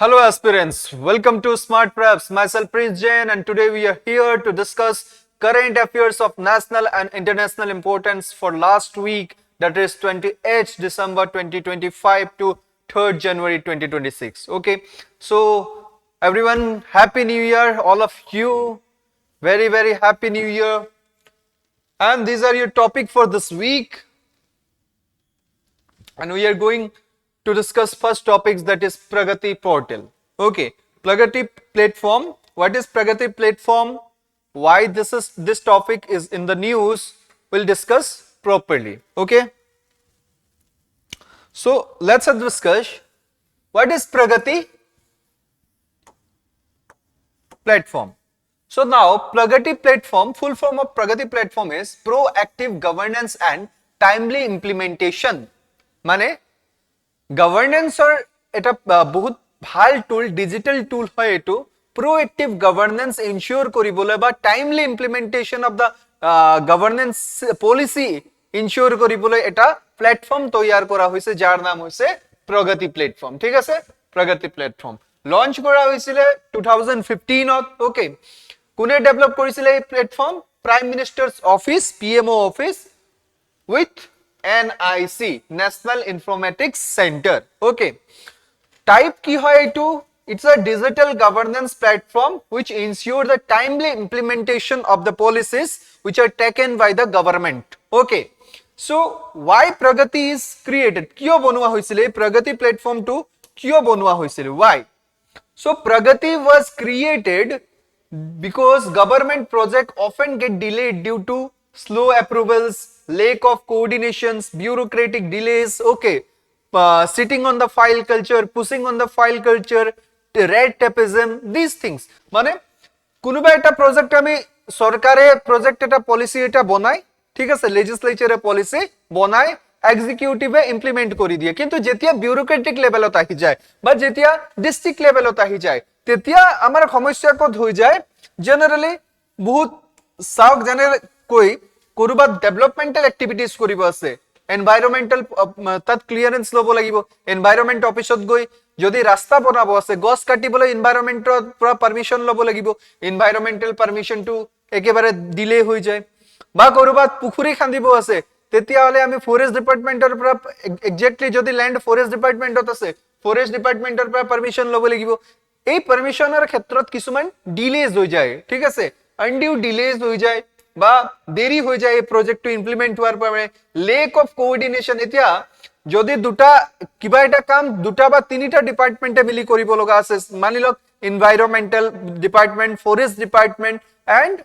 Hello aspirants, welcome to Smart Preps. Myself Prince Jain and today we are here to discuss current affairs of national and international importance for last week, that is 28th December 2025 to 3rd January 2026. Okay, so everyone, Happy New Year, all of you, very Happy New Year. And these are your topic for this week. And we are going to discuss first topics, that is Pragati portal. Okay, Pragati platform. What is Pragati platform? Why this topic is in the news? We'll discuss properly. Okay. So let's discuss what is Pragati platform. So now Pragati platform, full form of Pragati platform is proactive governance and timely implementation. মানে গভৰ্নেন্সৰ এটা বহুত ভাল টুল, digital টুল হয় এটো proactive governance ensure কৰিবলৈ বা timely implementation of the governance policy ensure কৰিবলৈ এটা প্ল্যাটফৰ্ম তৈয়াৰ কৰা হৈছে যাৰ নাম হৈছে প্ৰগতি প্ল্যাটফৰ্ম। ঠিক আছে, প্ৰগতি প্ল্যাটফৰ্ম লঞ্চ কৰা হৈছিল 2015 ত। ওকে, কোনে ডেভেলপ কৰিছিল এই platform? Prime minister's office, PMO office with NIC, National Informatics Center. Okay, type ki hoy etu? It's a digital governance platform which ensure the timely implementation of the policies which are taken by the government. Okay, so why Pragati is created? Kyo bonua hoisile Pragati platform to? Kyo bonua hoisile? Why? So Pragati was created because government project often get delayed due to slow approvals, lack of coordinations, bureaucratic delays. Okay, sitting on the file culture, pushing on the file culture, red tapeism, these things. মানে কোনোবা এটা project আমি সরকারে project এটা policy এটা বনাই, ঠিক আছে, লেজিসলেচারে পলিসি বনাই, এক্সিকিউটিভে ইমপ্লিমেন্ট কৰি দিয়ে, কিন্তু যেতিয়া বিউৰোক্ৰেটিক লেভেলত আহি যায় বা যেতিয়া ডিস্ট্ৰিক্ট লেভেলত আহি যায় তেতিয়া আমাৰ সমস্যা কত হৈ যায়। জেনাৰেলি বহুত সাওক জেনাৰেল কৈ কোনোবা ডেভেলপমেন্টাল এক্টিভিটিজ কৰিব আছে, এনভাইৰনমেন্টাল তাত ক্লিয়াৰেন্স লব লাগিব, এনভাইৰনমেন্ট অফিসত গৈ যদি ৰাস্তা বনাব আছে, গছ কাটিবলৈ এনভাইৰনমেন্টৰ পৰা পাৰমিশন লব লাগিব, এনভাইৰনমেন্টাল পাৰমিশনটো একেবাৰে ডিলে হৈ যায়। বা কৰবাত পুখুৰী খান্দিব আছে তেতিয়া হলে আমি ফৰেষ্ট ডিপাৰ্টমেন্টৰ পৰা এক্স্যাক্টলি যদি ল্যান্ড ফৰেষ্ট ডিপাৰ্টমেন্টত আছে ফৰেষ্ট ডিপাৰ্টমেন্টৰ পৰা পাৰমিশন লব লাগিব। এই পাৰমিশনৰ ক্ষেত্ৰত কিছুমান ডিলেজ হৈ যায়, ঠিক আছে, আনডিউ ডিলেজ হৈ যায় বা দেৰি হৈ যায় এই প্ৰজেক্টটো ইমপ্লিমেন্ট হোৱাৰ বাবে। লেক অফ কোঅৰ্ডিনেশন, এতিয়া যদি দুটা কিবা এটা কাম দুটা বা তিনিটা ডিপাৰ্টমেন্টে মিলি কৰিব লগা আছে, মানি লওক environmental department, forest department and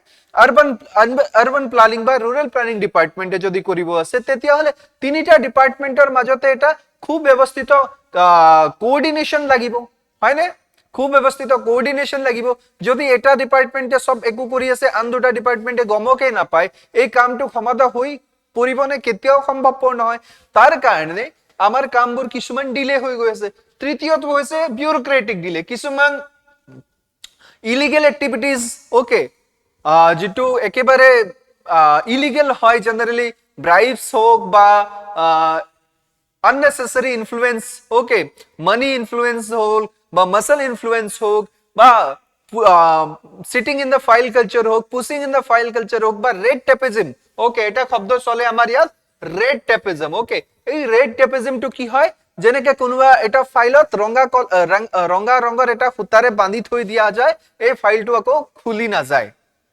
urban planning বা ৰুৰাল প্ল্যানিং ডিপাৰ্টমেন্টে যদি কৰিব আছে তেতিয়া হলে তিনিটা ডিপাৰ্টমেন্টৰ মাজতে এটা খুব ব্যৱস্থিত কোঅৰ্ডিনেশন লাগিব, হয়নে? খুব ব্যৱস্থিত কোঅৰ্ডিনেশন লাগিব। যদি এটা ডিপাৰ্টমেন্টে সব একু কৰি আছে আন দুটা ডিপাৰ্টমেন্টে গমকে নাপায়, এই কামটো সমাধা হৈ পৰিবনে? কেতিয়াও সম্ভৱপৰ নহয়। তাৰ কাৰণে আমাৰ কামবোৰ কিছুমান ডিলে হৈ গৈ আছে। তৃতীয়টো হৈছে বিউৰোক্ৰেটিক ডিলে, কিছুমান ইলিগেল এক্টিভিটিজ, ওকে, যেটো একেবাৰে ইলিগেল হয়, জেনাৰেলি ব্ৰাইবস হোক বা unnecessary influence, okay, money influence হোক বা muscle influence হোক বা sitting in the file culture হোক, pushing in the file culture হোক বা red tapeism, okay, এটা শব্দ চলে আমাৰ ইয়াত red tapeism, okay। এই red tapeism টো কি হয়? যেনেকে কোনোবা এটা ফাইলত ৰঙা ৰঙৰ এটা ফুটাৰে বান্ধি থৈ দিয়া যায়, এই ফাইলটো আকৌ খুলি না যায়,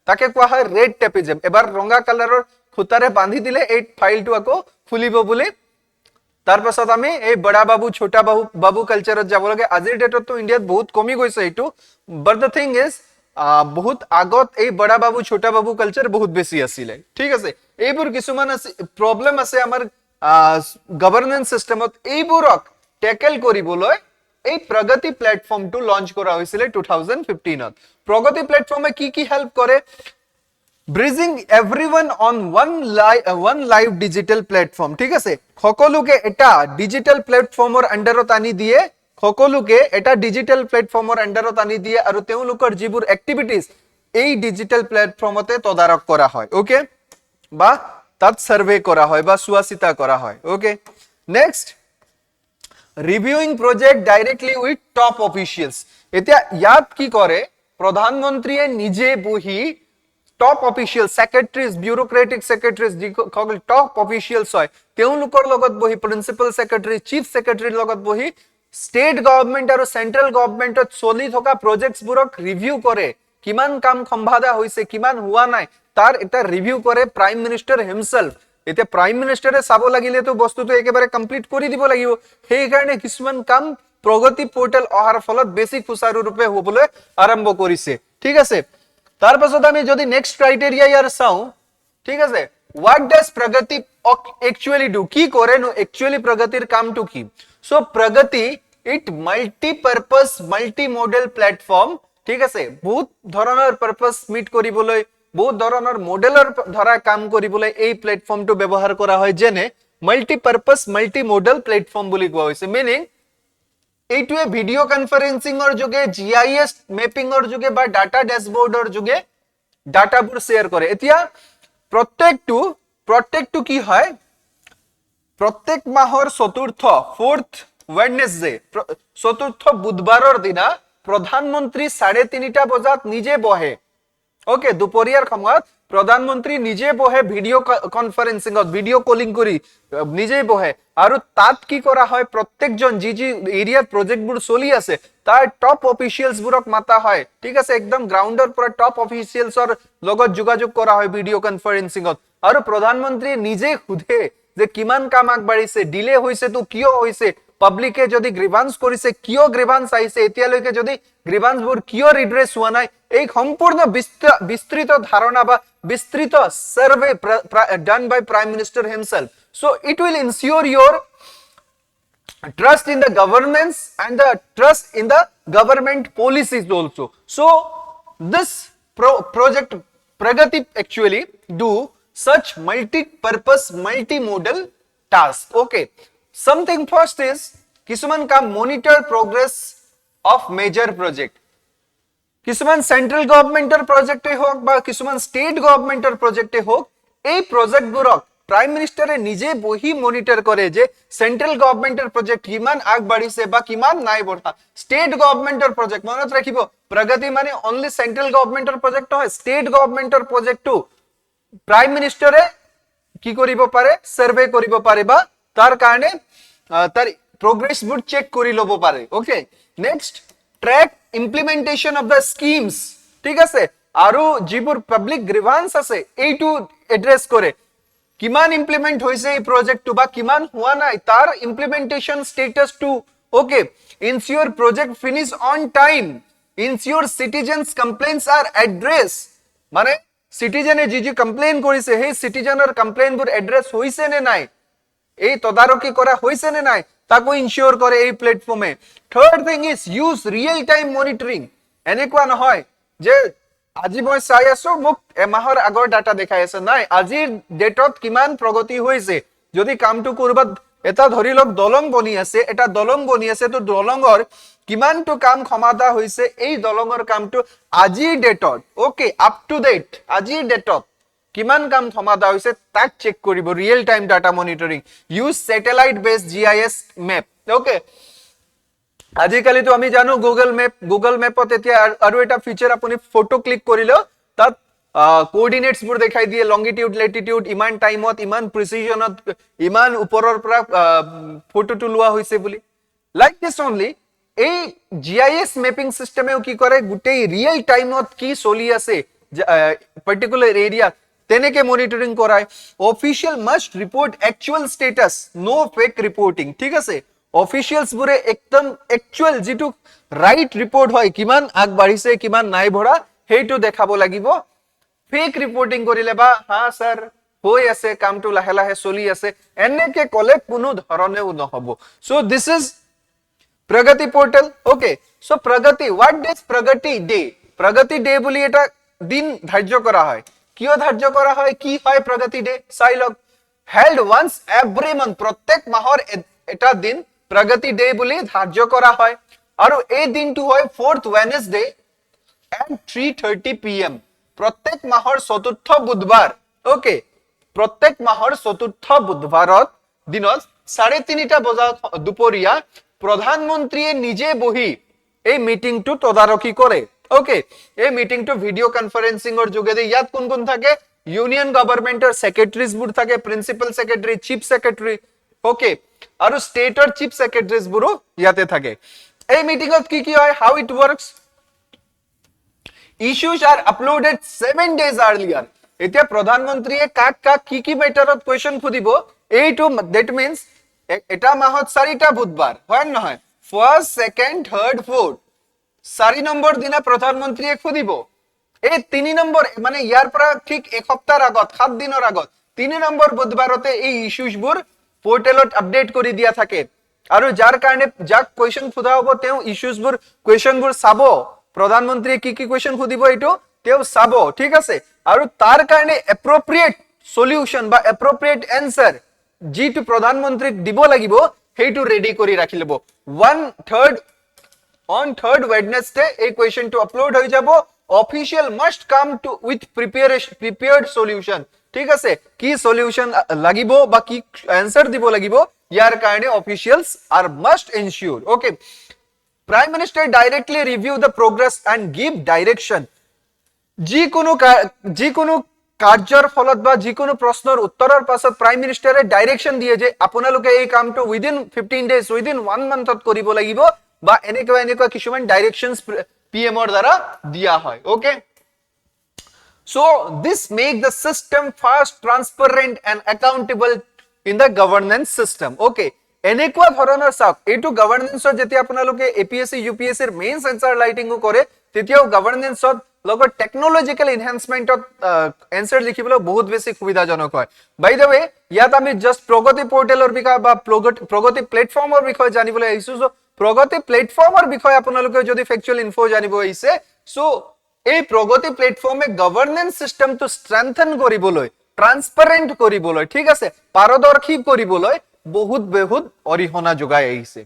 তাকে কোৱা হয় red tapeism। এবাৰ ৰঙা কালাৰৰ ফুটাৰে বান্ধি দিলে এই ফাইলটো আকৌ খুলিব বুলি। তাৰ পাছত আমি এই বড়া বাবু ছোটা বাবু কালচাৰত যাব লাগে। আজিৰ ডেটত ইন্ডিয়াত বহুত কমি গৈছে এইটো, বাট দ্য থিং ইজ বহুত আগত এই বড়া বাবু ছোটা বাবু কালচাৰ বহুত বেছি আছিল, ঠিক আছে। এইবোৰ কিছুমান প্ৰবলেম আছে আমাৰ গভৰ্নেন্স সিস্টেমত, এইবোৰক টেকেল কৰিবলৈ এই প্ৰগতি প্ল্যাটফৰ্মটো লঞ্চ কৰা হৈছিল 2015 ত। প্ৰগতি প্ল্যাটফৰ্মে কি হেল্প কৰে? Bridging everyone on one live digital platform, ঠিক আছে, সকলোকে এটা ডিজিটাল প্ল্যাটফৰ্মৰ আন্ডাৰত আনি দিয়ে, সকলোকে এটা ডিজিটাল প্ল্যাটফৰ্মৰ আন্ডাৰত আনি দিয়ে আৰু তেওঁলোকৰ যিবোৰ এক্টিভিটিজ এই ডিজিটাল প্ল্যাটফৰ্মতে তদাৰক কৰা হয়, ওকে, বা তাত সাৰ্ভে কৰা হয় বা চোৱা চিতা কৰা হয়, okay. Next reviewing project directly with top officials এতিয়া ইয়াত কি কৰে প্ৰধানমন্ত্ৰীয়ে নিজে বহি টপ অফিচিয়েল সেক্ৰেটাৰিজ বিউৰোক্ৰেটিক সেক্ৰেটাৰিজ যিসকল টপ অফিচিয়েলছ হয় তেওঁলোকৰ লগত বহি প্ৰিন্সিপাল সেক্ৰেটাৰি চিফ সেক্ৰেটাৰিৰ লগত বহি স্টেট গভৰ্নমেন্ট আৰু সেন্ট্ৰেল গভৰ্নমেন্টত চলি থকা প্ৰজেক্টছবোৰক ৰিভিউ কৰে কিমান কাম সম্ভাদা হৈছে কিমান হোৱা নাই তাৰ এটা ৰিভিউ কৰে প্ৰাইম মিনিষ্টাৰ হিমসেলফ এতিয়া প্ৰাইম মিনিষ্টাৰে চাব লাগিলে তো বস্তুটো একেবাৰে কমপ্লিট কৰি দিব লাগিব সেই কাৰণে কিছুমান কাম প্ৰগতি পোৰ্টেল অহাৰ ফলত বেছি সুচাৰু ৰূপে হ'বলৈ আৰম্ভ কৰিছে ঠিক আছে তাৰ পাছত আমি যদি নেক্সট ক্ৰাইটেৰিয়া ইয়াৰ চাও ঠিক আছে what does pragati actually do কি কৰে নো actually pragatiৰ কামটো কি so pragati it multi purpose multi model platform ঠিক আছে বহুত ধৰণৰ পাৰপাস মিট কৰিবলৈ বহুত ধৰণৰ মডেলৰ ধৰা কাম কৰিবলৈ এই প্ল্যাটফৰ্মটো ব্যৱহাৰ কৰা হয় যেনে মাল্টি পাৰপাস মাল্টি মডেল প্ল্যাটফৰ্ম বুলি কোৱা হৈছে মিনিং এইটোৱে ভিডিও কনফাৰেন্সিংৰ যোগে জিআইএস মেপিংৰ যোগে বা ডাটা ড্যাশবোৰ্ডৰ যোগে ডাটাবোৰ শেয়াৰ কৰে এতিয়া প্ৰত্যেকটো কি হয় প্ৰত্যেক মাহৰ চতুৰ্থ ফোৰ্থ ওয়েডনেসডে চতুৰ্থ বুধবাৰৰ দিনা প্ৰধানমন্ত্ৰী 3:30 বজাত নিজে বহে ওকে দুপৰীয়াৰ সময়ত প্ৰধানমন্ত্ৰী নিজে বহে ভিডিও কনফাৰেন্সিংত ভিডিও কলিং কৰি নিজে বহে আৰু তাত কি কৰা হয় প্ৰত্যেকজন যি এৰিয়া প্ৰজেক্টবোৰ চলি আছে তাৰ টপ অফিচিয়েলছবোৰক মাতা হয় ঠিক আছে একদম গ্ৰাউণ্ডৰ পৰা টপ অফিচিয়েলছৰ লগত যোগাযোগ কৰা হয় ভিডিও কনফাৰেন্সিংত আৰু প্ৰধানমন্ত্ৰী নিজে খুধে যে কিমান কাম আগবাঢ়িছে ডিলে হৈছে তো কিয় হৈছে পাব্লিকে যদি গ্রিভান্স কৰিছে কিয় গ্ৰিভান্স আইছে এতিয়ালৈকে যদি গ্ৰিভান্সবোৰ কিয় ৰিড্ৰেছ হোৱা নাই এই সম্পূৰ্ণ বিস্তৃত ধাৰণা বা বিস্তৃত survey done by prime minister himself so it will ensure your trust in the governance and the trust in the government policies also so this project pragati actually do such multi-purpose multi-modal task okay something first is কিছুমান কাম monitor progress of major project কিছুমান central গভৰ্নমেন্টৰ প্ৰজেক্টে হোক বা কিছুমান state গভৰ্নমেন্টৰ প্ৰজেক্টে হোক এই প্ৰজেক্টবোৰক prime মিনিষ্টাৰে নিজে বহি মনিটৰ কৰে যে সেন্ট্ৰাল গভৰ্নমেন্টৰ প্ৰজেক্ট কিমান আগবাঢ়িছে বা কিমান নাই বঢ়া স্টেট গভৰ্নমেন্টৰ প্ৰজেক্ট মনত ৰাখিব প্ৰগতি মানে অনলি সেন্ট্ৰাল গভৰ্নমেন্টৰ প্ৰজেক্ট নহয় স্টেট গভৰ্নমেন্টৰ প্ৰজেক্টটো প্ৰাইম মিনিষ্টাৰে কি কৰিব পাৰে সাৰ্ভে কৰিব পাৰে বা তাৰ কাৰণে তাৰ progressবোৰ চেক কৰি লব পাৰে okay next track implementation of the schemes ঠিক আছে আৰু যিবোৰ পাব্লিক গ্ৰিভান্স আছে এইটো এড্ৰেছ কৰে কিমান ইমপ্লিমেন্ট হৈছে এই প্ৰজেক্টটো বা কিমান হোৱা নাই তাৰ implementation status to okay ensure project finish on time ensure citizens complaints are addressed মানে সিটিজেনে যি কমপ্লেইন কৰিছে সেই সিটিজেনৰ কমপ্লেইনবোৰ এড্ৰেছ হৈছে নে নাই এই তদাৰকি কৰা হৈছে নে নাই তাকো ইনশিওৰ কৰে এই প্ল্যাটফৰ্মে third thing is use real time monitoring এনেকুৱা নহয় যে আজি মই চাই আছো মোক এমাহৰ আগৰ ডাটা দেখাই আছে নাই আজিৰ ডেটত কিমান প্ৰগতি হৈছে যদি কামটো কৰবাত এটা ধৰি লওক দলং বনি আছে এটা দলং বনি আছে তো দলংৰ কিমানটো কাম সমাধা হৈছে এই দলংৰ কামটো আজিৰ ডেটত ওকে আপ টু ডেট আজিৰ ডেটত কিমান কাম সমাধা হৈছে তাক চেক কৰিব real time data monitoring use satellite based GIS map okay আজিকালি তো আমি জানো গুগল ম্যাপত এতিয়া আৰু এটা ফিচাৰ আপুনি ফটো ক্লিক কৰিলে তাত কোঅৰ্ডিনেটস বোৰ দেখাই দিয়ে লংগিটিউড লেটিটিউড ইমান টাইমত ইমান প্ৰিচিজনত ইমান ওপৰৰ পৰা ফটোটো লোৱা হৈছে বুলি লাইক দিস অনলি এই জিআইএস ম্যাপিং সিস্টেমেও কি কৰে গুটেই ৰিয়েল টাইমত কি চলি আছে পাৰ্টিকুলাৰ এৰিয়া তেনেকে মনিটৰিং কৰায় official must report actual status no fake reporting ঠিক আছে অফিশিয়ালস বুৰে একদম অ্যাকচুয়াল যেটো ৰাইট ৰিপোৰ্ট হয় কিমান আগবাঢ়িছে কিমান নাই ভৰা হেইটো দেখাব লাগিব ফেক ৰিপোৰ্টিং কৰিলে বা হা স্যার হৈ আছে কামটো লাহে লাহে চলি আছে এনেকে কলে কোনো ধৰণেও নহব so this is Pragati portal okay so Pragati what does Pragati day বুলি এটা দিন ধাৰ্য কৰা হয় কিয় ধাৰ্য কৰা হয় কি হয় प्रगति डे চাই লওক হেল্ড ওয়ান্স এভৰি মান্থ প্ৰত্যেক মাহৰ এটা দিন प्रगति डे বুলি ধাৰ্য কৰা হয় আৰু এই দিনটো হয় 4th Wednesday at 3:30 PM প্ৰত্যেক মাহৰ চতুৰ্থ বুধবাৰ ওকে প্ৰত্যেক মাহৰ চতুৰ্থ বুধবাৰত দিনত 3:30 বজাত দুপৰীয়া প্ৰধানমন্ত্ৰীয়ে নিজে বহি এই মিটিংটো তদাৰকি কৰে ওকে এই মিটিংটো ভিডিও কনফাৰেন্সিংৰ যোগেদি ইয়াত কোন কোন থাকে ইউনিয়ন গভৰ্ণমেন্টৰ সেক্ৰেটাৰিজ বোৰ থাকে principal secretary chief secretary okay আৰু ষ্টেটৰ চিফ সেক্ৰেটাৰিজ বোৰো ইয়াতে থাকে এই মিটিংত কি হয় how it works issues are uploaded 7 days earlier এতিয়া প্ৰধানমন্ত্ৰীয়ে কাক কি মেটাৰত কোৱেশ্চন খুদিব এইটো that means এটা মাহত 4টা বুধবাৰ হয় নহয় first second third fourth 4 number দিনা প্ৰধানমন্ত্ৰীয়ে খুদিব এই 3 নম্বৰ মানে ইয়াৰ পৰা ঠিক এক সপ্তাহৰ আগত 7 দিনৰ আগত 3 নম্বৰ বুধবাৰতে এই ইস্যুজ বোৰ পোৰ্টেলত আপডেট কৰি দিয়া থাকে আৰু যাৰ কাৰণে যাক কোৱেশ্চন খুদা হ'ব তেওঁ ইস্যুজ বোৰ কোৱেশ্চন বোৰ চাব প্ৰধানমন্ত্ৰীয়ে কি কোৱেশ্চন খুদিব এটো তেও চাব ঠিক আছে আৰু তাৰ কাৰণে এপ্ৰোপ্ৰিয়েট সলিউশন বা এপ্ৰোপ্ৰিয়েট আনসাৰ জিটো প্ৰধানমন্ত্ৰীক দিব লাগিব হেইটো ৰেডি কৰি ৰাখি লব 1/3 on 3rd Wednesday a question to upload হৈ যাব official must come to with prepared solution ঠিক আছে কি solution লাগিব বা কি answer দিব লাগিব ইয়াৰ কাৰণে officials are must ensure okay prime minister directly review the progress and give direction যিকোনো কাৰ্যৰ ফলত বা যিকোনো প্ৰশ্নৰ উত্তৰৰ পাছত প্ৰাইম মিনিষ্টাৰে ডাইৰেকশন দিয়ে যে আপোনালোকে এই কামটো উইদিন 15 ডেজ উইদিন 1 মান্থত কৰিব লাগিব বা এনেকুৱা কিছুমান ডাইৰেকশনস পিএম ৰ দ্বাৰা দিয়া হয় okay so this make the system fast transparent and accountable in the governance system okay এনেকুৱা ধৰণৰ চাওক এইটো গভৰ্নেন্সৰ যেতিয়া আপোনালোকে এপিএসসি ইউপিএসসি ৰ মেইন সেন্সৰ লাইটিংও কৰে তেতিয়াও গভৰ্নেন্সত লগত টেকনলজিক্যাল এনহান্সমেন্টত আনসাৰ লিখিবলৈ বহুত বেছি সুবিধাজনক হয় বাই দ্য ৱে ইয়াত আমি জাস্ট প্ৰগতি পোৰ্টেলৰ বিষয় বা প্ৰগতি প্ল্যাটফৰ্মৰ বিষয় জানিবলৈ আহিছো সো প্ৰগতি প্ল্যাটফৰ্মৰ বিষয় আপোনালোকে যদি ফ্যাক্চুয়াল ইনফো জানিব আহিছে সো এই প্ৰগতি প্ল্যাটফৰ্মে গভৰ্নেন্স সিস্টেমটো স্ট্ৰেংথেন কৰিবলৈ ট্ৰান্সপাৰেন্ট কৰিবলৈ ঠিক আছে পাৰদৰ্শী কৰিবলৈ বহুত অৰিহণা যোগাই আহিছে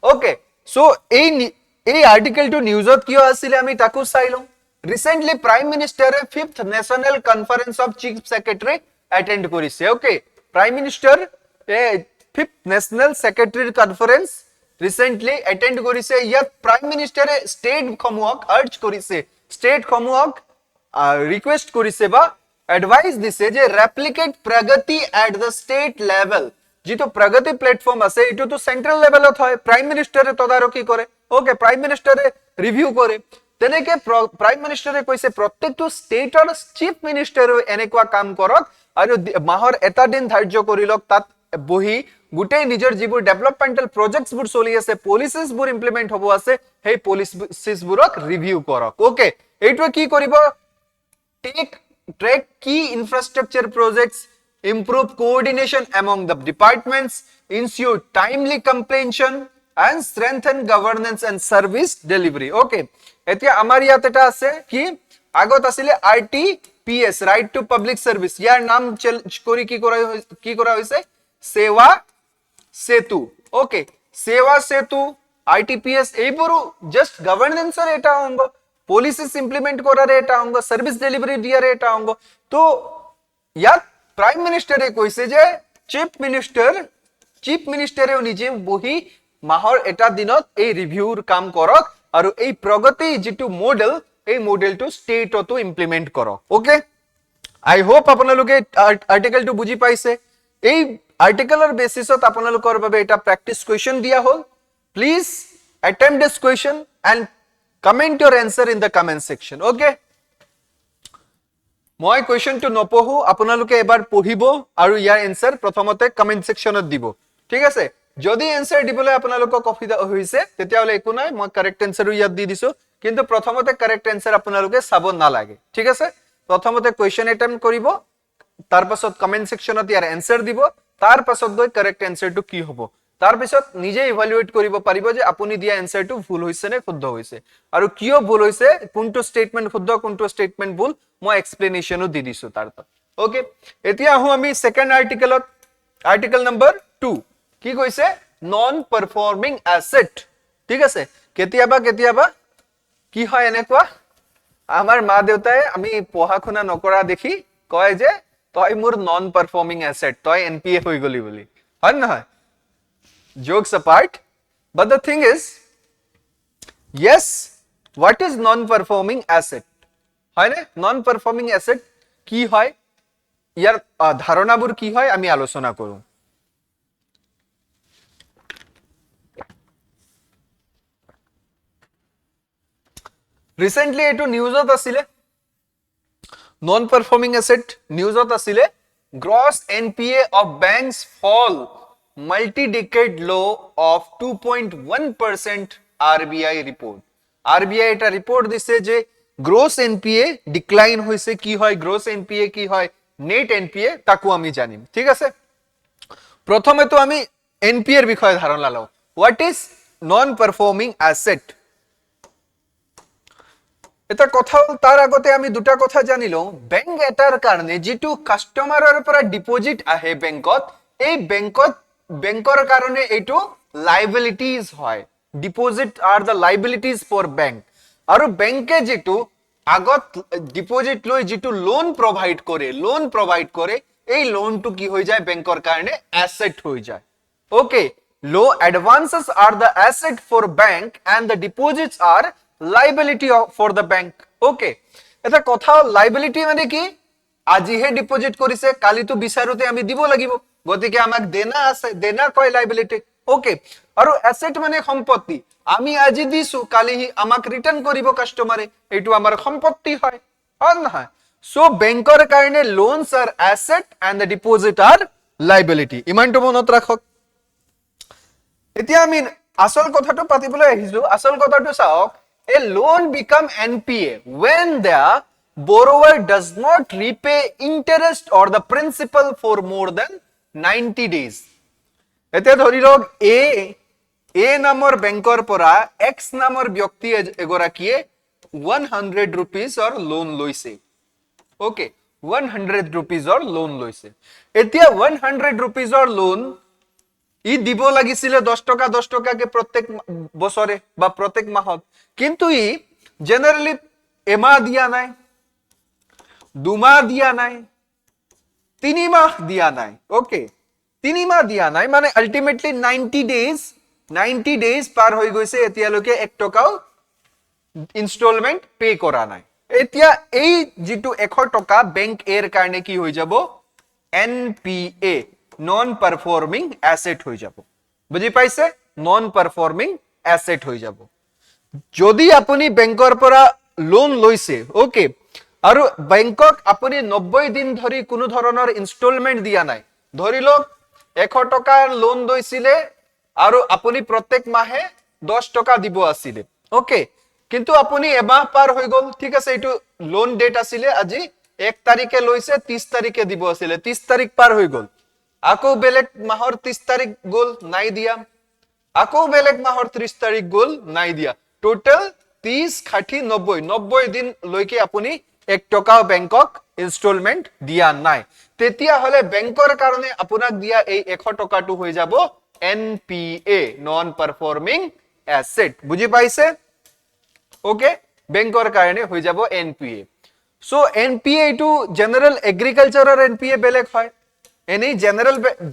ওকে সো এই আৰ্টিকেলটো নিউজত কিয় আছিল আমি তাকো চাই লওঁ Recently, Prime Minister 5th National Conference of Chief Secretary attend কৰিছে okay Prime Minister 5th National Secretary Conference recently attend কৰিছে ইয়াত Prime Minister state সমূহক urge কৰিছে state সমূহক request কৰিছে বা advice দিছে যে replicate pragati at the state level যিটো প্ৰগতি প্ল্যাটফৰ্ম আছে এটো তো সেন্ট্ৰাল লেভেলত হয় Prime Minister তদাৰকি কৰে okay Prime Minister ৰিভিউ কৰে তেনেকে প্ৰাইম মিনিষ্টাৰে কৈছে প্ৰত্যেকটো ষ্টেটৰ চিফ মিনিষ্টাৰে এনেকুৱা কাম কৰক আৰু মাহৰ এটা দিন ধাৰ্য কৰিলক তাত বহি গুটেই নিজৰ যিবোৰ ডেভেলপমেন্টাল প্ৰজেক্টছ বোৰ চলি আছে পলিচিজ বোৰ ইমপ্লিমেন্ট হ'ব আছে সেই পলিচিজ বোৰক ৰিভিউ কৰক ওকে এইটো কি কৰিব ট্ৰেক কি infrastructure projects improve coordination among the departments ensure timely completion and strengthen governance and service delivery okay এতিয়া আমাৰ ইয়াত এটা আছে কি আগত আছিল আৰটিপিএছ ৰাইট টু পাবলিক সাৰ্ভিস ইয়াৰ নাম চেঞ্জ কৰি কি কৰা হৈছে সেৱা সেতু ওকে সেৱা সেতু আৰটিপিএছ এইবোৰো জাস্ট গভৰ্নেন্সৰ এটা অংগ পলিচিজ ইমপ্লিমেন্ট কৰাৰ এটা অংগ সাৰ্ভিস ডেলিভাৰি দিয়াৰ এটা অংগ তো ইয়াত প্ৰাইম মিনিষ্টাৰে কৈছে যে চিফ মিনিষ্টাৰেও নিজে বহি মাহৰ এটা দিনত এই ৰিভিউৰ কাম কৰক আৰু এই প্ৰগতি যেটো মডেল এই মডেলটো ষ্টেটতো ইমপ্লিমেন্ট কৰক ওকে আই হোপ আপোনালোকে আৰ্টিকেলটো বুজি পাইছে এই আৰ্টিকেলৰ বেসিছত আপোনালোকৰ বাবে এটা প্ৰ্যাকটিস কোৱেশ্চন দিয়া হ'ল please attempt this question and comment your answer in the comment section okay মই কোৱেশ্চনটো নপঢ়ো আপোনালোকে এবাৰ পঢ়িব আৰু ইয়াৰ আনসাৰ প্ৰথমতে কমেন্ট সেকশনত দিব ঠিক আছে যদি আনসাৰ দিবলৈ আপোনালোকক অসুবিধা হৈছে তেতিয়াহলে একো নাই মই কাৰেক্ট আনসাৰও ইয়াত দি দিছো কিন্তু প্ৰথমতে কাৰেক্ট আনসাৰ আপোনালোকে চাব নালাগে ঠিক আছে প্ৰথমতে কোৱেশ্চন এটেম্প কৰিব তাৰ পাছত কমেন্ট সেকশনত ইয়াৰ আনসাৰ দিব তাৰ পাছত গৈ কাৰেক্ট আনসাৰটো কি হ'ব তাৰ পিছত নিজে ইভালুৱেট কৰিব পাৰিব যে আপুনি দিয়া আনসাৰটো ভুল হৈছে নে শুদ্ধ হৈছে আৰু কিয় ভুল হৈছে কোনটো স্টেটমেন্ট শুদ্ধ কোনটো স্টেটমেন্ট ভুল মই এক্সপ্লেনেশনও দি দিছো তাৰ ওকে এতিয়া আহো আমি সেকেন্ড আৰ্টিকেলত আৰ্টিকেল নম্বৰ 2 কি কৈছে নন পাৰফৰ্মিং অ্যাসেট ঠিক আছে কেতিয়াবা কি হয় এনেকুৱা আমাৰ মা দেউতাই আমি পঢ়াখনা নকৰা দেখি কয় যে তই মোৰ নন পারফর্মিং অ্যাসেট তই এনপিএ হৈ গলি বুলি হয় নহয় jokes apart But the thing is, yes, what is non-performing asset? হয় নে? Non-performing asset কি হয়? ইয়াৰ ধাৰণাবোৰ কি হয় আমি আলোচনা কৰোঁ। ৰিসেন্টলি এইটো নিউজত আছিলে, non-performing asset নিউজত আছিলে, gross NPA of banks fall multi-decade low of 2.1% RBI report. RBI এটা রিপোর্ট দিছে যে গ্রোস এনপিএ ডিক্লাইন হইছে। কি হয় গ্রোস এনপিএ, কি হয় নেট এনপিএ, তাকো আমি জানিম। ঠিক আছে, প্রথমে তো আমি এনপিএ এর বিষয়ে ধারণা লও। What is non performing asset? এটা কথা তার আগতে আমি দুটা কথা জানিলো। বেংক এটাৰ কাৰণে যেটো কাস্টমাৰৰ পৰা ডিপোজিট আহে বেংকত, এই বেংকৰ কাৰণে এইটো লাইবিলিটিজ হয়। Deposit are the liabilities for bank. আৰু বেংকে যেটো আগত ডিপোজিট লৈ যেটো লোন প্ৰভাইড কৰে, এই লোনটো কি হৈ যায় বেংকৰ কাৰণে এসেট হৈ যায়। Okay, loan advances are the asset for bank and the deposits are liability for the bank. Okay, এটা কথা, লাইবিলিটি মানে কি? আজিহে ডিপোজিট কৰিছে, কালিতো বিচাৰোতে আমি দিব লাগিব, গতিকে আমাক দেনা আছে, দেনা কয় লাইবিলিটি। ওকে, আৰু এসেট মানে সম্পত্তি, আমি আজি দিছো, কালি আমাক ৰিটাৰ্ণ কৰিব কাস্টমাৰে, এইটো আমাৰ সম্পত্তি হয়, হয় নহয়? সো বেংকৰ কাৰণে loans are asset and the deposit are liability. ইমানটো মনত ৰাখক। এতিয়া আমি আসল কথাটো পাতিবলৈ আহিছো। আসল কথাটো চাওক, a loan become NPA when the borrower does not repay interest or the principal for more than 90 days. এতিয়া ধৰি লওক এ নামৰ বেংকৰ পৰা এক্স নামৰ ব্যক্তি এগৰাকীয়ে 100 rupees লোন লৈছে। ওকে, 100 rupees লোন লৈছে। এতিয়া 100 rupees লোন ই দিব লাগিছিলে 10 টকাকে প্ৰত্যেক বছৰে বা প্ৰত্যেক মাহত, কিন্তু ই জেনাৰেলি এমাহ দিয়া নাই, দুমাহ দিয়া নাই, 3 মাহ দিয়া নাই। ওকে, 3 মাহ দিয়া নাই মানে আলটিমেটলি 90 ডেজ পাৰ হৈ গৈছে, এতিয়ালৈকে 1 টকাও ইনষ্টলমেন্ট পে কৰা নাই। এতিয়া এই যেটো 100 টকা বেংক এৰ কাৰণে কি হৈ যাব? এনপিএ, নন পারফর্মিং অ্যাসেট হৈ যাব। বুজি পাইছে? নন পারফর্মিং অ্যাসেট হৈ যাব। যদি আপুনি বেংকৰ পৰা লোন লৈছে, ওকে, আৰু বেংকক আপুনি 90 দিন ধৰি কোনো ধৰণৰ ইনষ্টলমেন্ট দিয়া নাই, ধৰি লওক 100 টকাৰ লোন লৈছিলে আৰু আপুনি প্ৰত্যেক মাহে 10 টকা দিব আছিল। ওকে, কিন্তু আপুনি এমাহ পাৰ হৈ গল, ঠিক আছে, এইটো লোন ডেট আছিল আজি 1 তাৰিখে লৈছে, 30 তাৰিখে দিব আছিল, 30 তাৰিখ পাৰ হৈ গল, আকৌ বেলেগ মাহৰ 30 তাৰিখ গল, নাই দিয়া, আকৌ বেলেগ মাহৰ 30 তাৰিখ গল, নাই দিয়া, টোটাল 30, 60, 90 দিন লৈকে আপুনি 1 টকাও বেংকক ইনষ্টলমেন্ট দিয়া নাই। তেতিয়া হলে বেংকৰ কাৰণে আপোনাক দিয়া এই 100 টকাটো হৈ যাব এনপিএ, নন পাৰফৰ্মিং অ্যাসেট। বুজি পাইছে? ওকে, বেংকৰ কাৰণে হৈ যাব এনপিএ। সো এনপিএ এইটো জেনাৰেল এগ্ৰিকালচাৰৰ এনপিএ বেলেগ হয়। এনি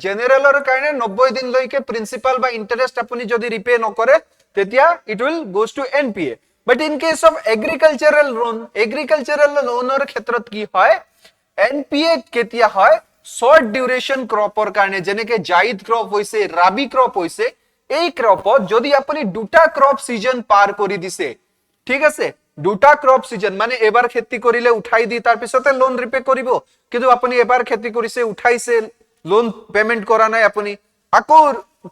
জেনাৰেলৰ কাৰণে 90 দিন লৈকে প্ৰিন্সিপাল বা ইন্টাৰেস্ট আপুনি যদি ৰিপে নকৰে, তেতিয়া it will goes to NPA. But in case of agricultural লোনৰ ক্ষেত্ৰত কি হয়? এনপিএ কেতিয়া হয়? শৰ্ট ডিউৰেশন ক্ৰপৰ কাৰণে, যেনেকে জাইদ ক্ৰপ হৈছে, ৰাবি ক্ৰপ হৈছে, এই ক্ৰপত যদি আপুনি দুটা ক্ৰপ সিজন পাৰ কৰি দিছে, ঠিক আছে, দুটা ক্ৰপ সিজন মানে এবাৰ খেতি কৰিলে উঠাই দি তাৰ পিছতে লোন ৰিপে কৰিব, কিন্তু আপুনি এবাৰ খেতি কৰিছে, উঠাইছে, লোন পেমেন্ট কৰা নাই, আপুনি আকৌ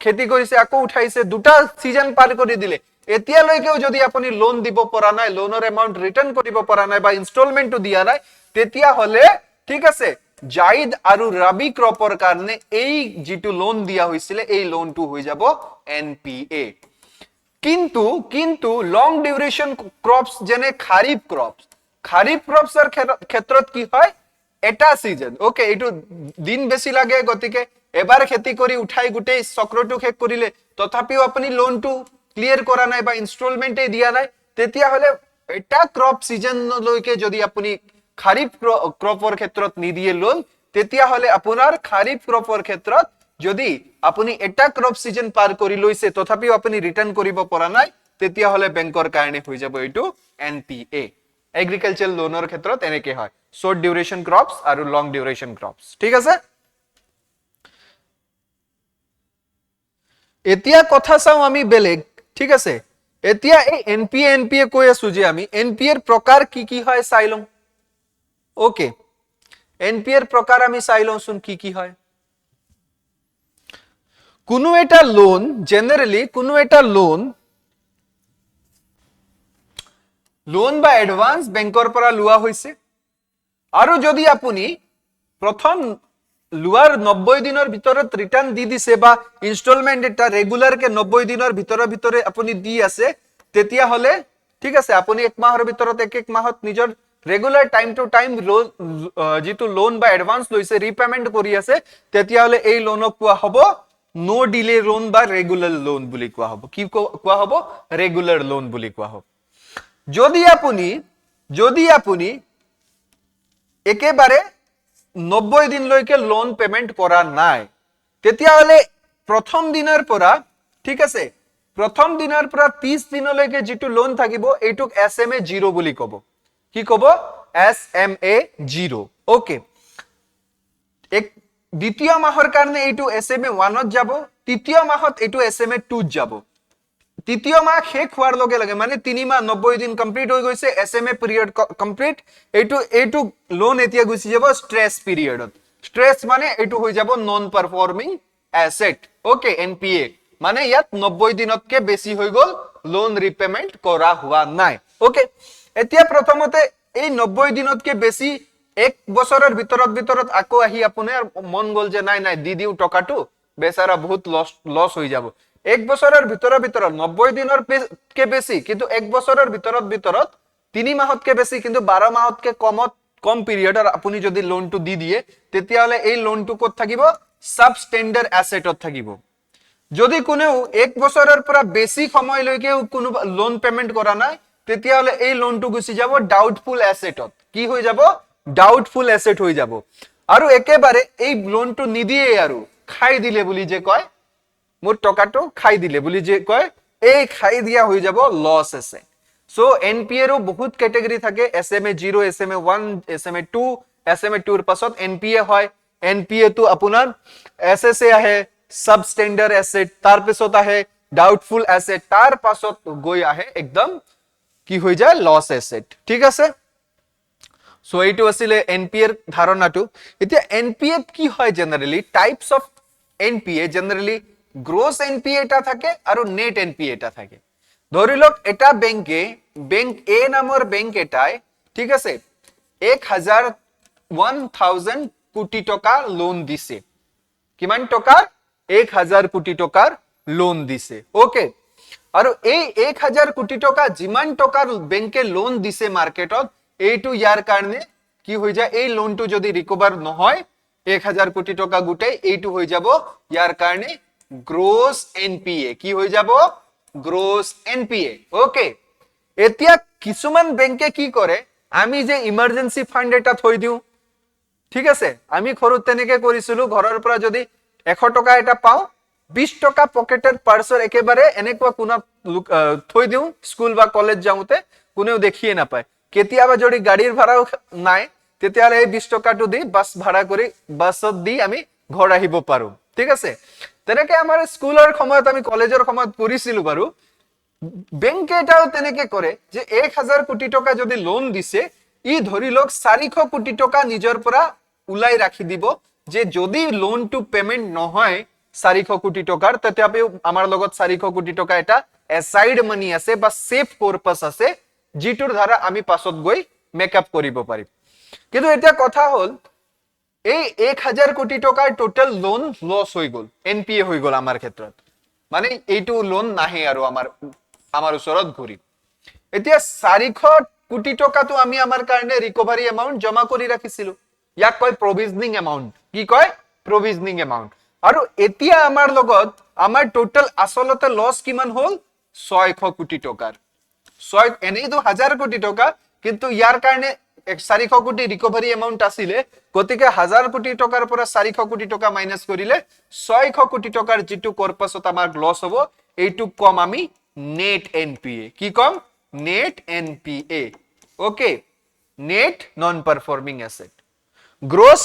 খেতি কৰিছে, আকৌ উঠাইছে, দুটা সিজন পাৰ কৰি দিলে, এতিয়ালৈকেও যদি আপুনি লোন দিব পৰা নাই, লোনৰ এমাউন্ট ৰিটাৰ্ণ কৰিব পৰা নাই বা ইনষ্টলমেন্টটো দিয়া নাই, তেতিয়া হলে ঠিক আছে জাইদ আৰু ৰাবি ক্ৰপৰ কাৰণে এই যেটো লোন দিয়া হৈছিল, এই লোনটো হৈ যাব এনপিএ। কিন্তু লং ডিউরেশন ক্রপস যেনে খারিফ ক্ৰপসৰ ক্ষেত্ৰত কি হয়? এটা সিজন, ওকে, এইটো দিন বেছি লাগে, গতিকে এবাৰ খেতি কৰি উঠাই গোটেই চক্ৰটো শেষ কৰিলে, তথাপিও আপুনি লোনটো ক্লিয়াৰ কৰা নাই বা ইনষ্টলমেন্টে দিয়া নাই, তেতিয়া হলে এটা ক্ৰপ সিজনলৈকে যদি আপুনি খাৰিফ ক্ৰপৰ ক্ষেত্ৰত নিদিয়ে লোন, তেতিয়া হলে আপোনাৰ খাৰিফ ক্ৰপৰ ক্ষেত্ৰত যদি আপুনি এটা ক্ৰপ সিজন পাৰ কৰি লৈছে তথাপিও আপুনি ৰিটাৰ্ণ কৰিব পৰা নাই তেতিয়া হলে বেংকৰ কাৰণে হৈ যাব এইটো এনপিএ এগ্ৰিকালচাৰ লোনৰ ক্ষেত্ৰত এনেকে হয় শৰ্ট ডিউৰেচন ক্ৰপছ আৰু লং ডিউৰেচন ক্ৰপছ ঠিক আছে এতিয়া কথা চাও আমি বেলেগ ঠিক আছে এতিয়া এই এনপিএ কৈ আছো যে আমি এনপিএৰ প্ৰকাৰ কি হয় চাই লম ওকে এনপিএৰ প্ৰকাৰ আমি চাই লওঁচোন কি হয় কোনো এটা লোন জেনাৰেলি কোনো এটা লোন বা এডভান্স বেংকৰ পৰা লোৱা হৈছে আৰু যদি আপুনি প্ৰথম লোৱাৰ 90 দিনৰ ভিতৰত ৰিটাৰ্ণ দি দিছে বা ইনষ্টলমেন্ট এটা ৰেগুলাৰ কে 90 দিনৰ ভিতৰে আপুনি দি আছে তেতিয়া হলে ঠিক আছে আপুনি এক মাহৰ ভিতৰত এক মাহত নিজৰ ৰেগুলাৰ টাইম টু টাইম যেটো লোন বা এডভান্স লৈছে ৰিপেমেন্ট কৰি আছে তেতিয়া হলে এই লোনক কোৱা হ'ব নো ডিলে লোন বা ৰেগুলাৰ লোন বুলি কোৱা হ'ব কি কোৱা হ'ব ৰেগুলাৰ লোন বুলি কোৱা হ'ব যদি আপুনি একেবাৰে 90 দিনলৈকে লোন পেমেন্ট কৰা নাই তেতিয়া হলে প্ৰথম দিনৰ পৰা ঠিক আছে প্ৰথম দিনৰ পৰা 30 দিনলৈকে যেটো লোন থাকিব এইটোক এসএমএ 0 বুলি ক'ব কি ক'ব এসএমএ 0 ওকে এক দ্বিতীয় মাহৰ কাৰণে এইটো এসএমএ 1 ত যাব তৃতীয় মাহত এইটো এসএমএ 2 ত যাব তৃতীয় মাহ শেষ হোৱাৰ লগে লগে মানে 3 মাহ 90 দিন কমপ্লিট হৈ গৈছে এসএমএ পিৰিয়ড কমপ্লিট এইটো লোন এতিয়া গুছি যাব স্ট্ৰেছ পিৰিয়ডত স্ট্ৰেছ মানে এইটো হৈ যাব non performing asset okay NPA মানে ইয়াত 90 দিনতকে বেছি হৈ গল লোন ৰিপেমেন্ট কৰা হোৱা নাই ওকে এতিয়া প্ৰথমতে এই 90 দিনতকে বেছি এক বছৰৰ ভিতৰত আকৌ আহি আপোনাৰ মন গল যে নাই দি দিও টকাটো বেচাৰা বহুত লস হৈ যাব এক বছৰৰ ভিতৰত 90 দিনৰ কে বেছি কিন্তু এক বছৰৰ ভিতৰত 3 মাহতকে বেছি কিন্তু 12 মাহতকে কম পিৰিয়ডৰ আপুনি যদি লোনটো দি দিয়ে তেতিয়া হলে এই লোনটো কত থাকিব সাবস্টেন্ডাৰ্ড এসেটত থাকিব যদি কোনেও এক বছৰৰ পৰা বেছি সময়লৈকে কোনো লোন পেমেন্ট কৰা নাই তেতিয়া হলে এই লোনটো গুছি যাব ডাউটফুল এসেটত কি হৈ যাব ডাউটফুল এসেট হৈ যাব আৰু একেবাৰে এই লোনটো নিদিয়ে আৰু খাই দিলে বুলি যে কয় মোৰ টকাটো খাই দিলে বুলি যে কয় এই খাই দিয়া হৈ যাব লস এসেট সো এনপিএ ৰো বহুত ক্যাটাগৰি থাকে এসএমএ 0 এসএমএ 1 এসএমএ 2 এসএমএ 2 ৰ পাছত এনপিএ হয় এনপিএ তো আপোনাৰ এসএসএ আহে সাবস্টেন্ডাৰ্ড এসেট তাৰ পাছত আহে ডাউটফুল এসেট তাৰ পাছত গৈ আহে একদম কি হৈ যায় লস এসেট ঠিক আছে সো এইটো আছিল এনপিএ ৰ ধাৰণাটো এতিয়া এনপিএ কি হয় generally types of NPA generally গ্ৰোস NPA এটা থাকে আৰু নেট এনপিএ এটা থাকে ধৰি লওক এটা বেংক এ নামৰ বেংক এটাই ঠিক আছে 1000 কোটি টকা লোন দিছে কিমান টকা 1000 কোটি টকাৰ লোন দিছে ওকে আৰু এই 1000 কোটি টকা যিমান টকাৰ বেংকে লোন দিছে মাৰ্কেটত এইটো ইয়াৰ কাৰণে কি হৈ যায় এই লোনটো যদি ৰিকভাৰ নহয় 1000 কোটি টকা গুটেই এইটো হৈ যাব ইয়াৰ কাৰণে গ্ৰোস এনপিএ কি হৈ যাব গ্ৰোস এনপিএ ওকে এতিয়া কিছুমান বেংকে কি কৰে আমি যে ইমাৰ্জেন্সি ফান্ড এটা থৈ দিও ঠিক আছে আমি খৰত তেনেকে কৰিছিলো ঘৰৰ পৰা যদি 100 টকা এটা পাও 20 টকা পকেটেৰ পাৰ্সৰ একেবাৰে এনেকুৱা কোনা থৈ দিও স্কুল বা কলেজ যাওতে কোনেও দেখিয়ে না পায় কেতিয়াবা যদি গাড়ীৰ ভাড়াও নাই তেতিয়ালে এই 20 টকাটো দি বাস ভাড়া কৰি বাসত দি আমি ঘৰ আহিব পাৰো ঠিক আছে তেনেকে আমাৰ স্কুলৰ সময়ত আমি কলেজৰ সময়ত কৰিছিলো বাৰু বেংকে এটাও তেনেকে কৰে যে 1000 কোটি টকা যদি লোন দিছে ই ধৰি লওক 400 কোটি টকা নিজৰ পৰা উলাই ৰাখি দিব যে যদি লোনটো পেমেন্ট নহয় 400 কোটি টকাৰ তথাপিও আমাৰ লগত 400 কোটি টকা এটা এসাইড মানি আছে বা সেফ পারপাস আছে জিটোৰ দ্বাৰা আমি পাছত গৈ মেকআপ কৰিব পাৰিম কিন্তু এটা কথা হল এই 1000 কোটি টকাৰ টোটাল লোন লস হৈ গল এনপিএ হৈ গল আমাৰ ক্ষেত্ৰত মানে এইটো লোন নাহে আৰু আমাৰ ওচৰত ঘূৰি এতিয়া 400 কোটি টকাটো আমি আমাৰ কাৰণে ৰিকভাৰি এমাউন্ট জমা কৰি ৰাখিছিলো ইয়াক কয় প্ৰভিজনিং এমাউন্ট কি কয় প্ৰভিজনিং এমাউন্ট আৰু এতিয়া আমাৰ লগত আমাৰ টোটাল আসলতে লস কিমান হল 600 কোটি টকাৰ 6 এনেইতো 1000 কোটি টকা কিন্তু ইয়াৰ কাৰণে 400 কোটি ৰিকভাৰী এমাউন্ট আছিলে গতিকে 1000 কোটি টকাৰ পৰা 400 কোটি টকা মাইনাস কৰিলে 600 কোটি টকাৰ যেটো কৰ্পাছত আমাৰ লস হ'ব এইটো কম আমি নেট এনপিএ কি কম net NPA okay net non performing asset gross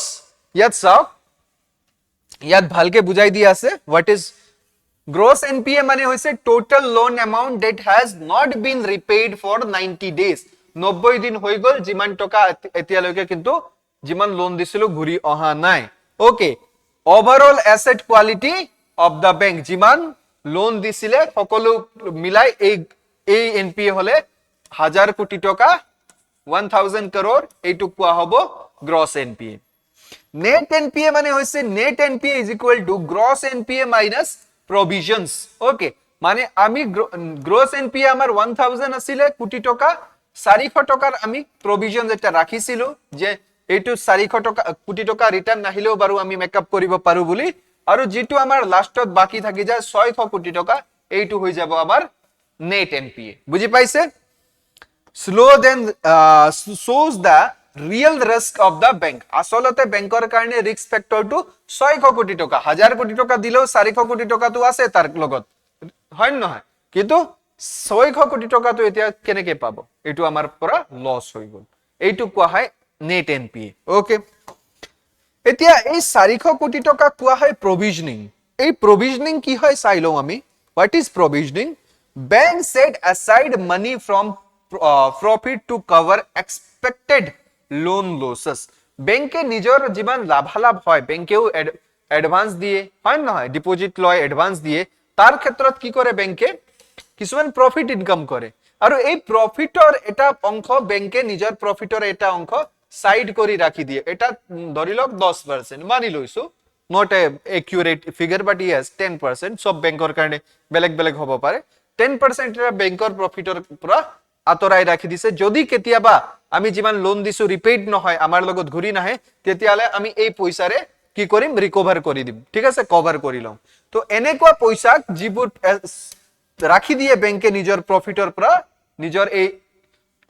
ইয়াত চাওক ইয়াত ভালকে বুজাই দিয়া আছে হোৱাট ইজ গ্রস এনপিএ মানে হৈছে total loan amount that has not been repaid for 90 days 90 দিন হৈ গল যিমান টকা এতিয়ালৈকে কিন্তু যিমান লোন দিছিলো ঘুৰি অহা নাই okay overall asset quality of the bank যিমান লোন দিছিলে সকলো মিলাই এই এনপিএ হলে 1000 কোটি টকা 1000 crore এইটো কোৱা হ'ব গ্রস এনপিএ নেট এনপিএ মানে হৈছে net NPA is equal to gross NPA minus provisions okay মানে আমি গ্রস এনপিএ আমাৰ 1000 আছিল কোটি টকা 400 টকাৰ আমি provisions এটা ৰাখিছিলো যে এইটো 400 টকা কোটি টকা ৰিটাৰ্ণ নাহিলেও বাৰু আমি মেকআপ কৰিব পাৰো বুলি আৰু যেটো আমাৰ লাষ্টত বাকি থাকি যায় 600 কোটি টকা এইটো হৈ যাব আমাৰ নেট এনপিএ বুজি পাইছে slow then shows the real risk of the bank আসলতে ব্যাংকৰ কাৰণে ৰিস্ক ফেক্টৰটো 600 কোটি টকা 1000 কোটি টকা দিলেও 400 কোটি টকাটো আছে তাৰ লগত হয় নহয় কিন্তু 600 কোটি টকাটো এতিয়া কেনেকে পাব এটো আমাৰ পৰা লস হৈ গল এইটো কোৱা হয় নেট এনপিএ ওকে এতিয়া এই 400 কোটি টকা কোৱা হয় প্ৰভিজনিং এই প্ৰভিজনিং কি হয় চাই লও আমি what is provisioning bank set aside money from profit to cover expected loan losses bank নিজৰ যিমান লাভালাভ হয় ব্যাংকেও এডভান্স দিয়ে হয় নহয় ডিপোজিট লয় এডভান্স দিয়ে তাৰ ক্ষেত্ৰত কি কৰে ব্যাংকে কিছুমান প্ৰফিট ইনকাম কৰে আৰু এই প্ৰফিটৰ এটা অংশ ব্যাংকে নিজৰ প্ৰফিটৰ এটা অংশ সাইড কৰি ৰাখি দিয়ে এটা ধৰি লওক 10% মানি লৈছো not a accurate figure but yes 10% সব ব্যাংকৰ কাৰণে বেলেগ বেলেগ হ'ব পাৰে 10% এটা ব্যাংকৰ প্ৰফিটৰ পৰা আতৰাই ৰাখি দিছে যদি কেতিয়াবা আমি যিমান লোন দিছো ৰিপেইড নহয় আমাৰ লগত ঘুৰি নাহে তেতিয়ালে আমি এই পইচাৰে কি কৰিম ৰিকভাৰ কৰি দিম ঠিক আছে কভাৰ কৰি লম তো এনেকুৱা পইচা যিবোৰ ৰাখি দিয়ে ব্যাংকে নিজৰ প্ৰফিটৰ পৰা নিজৰ এই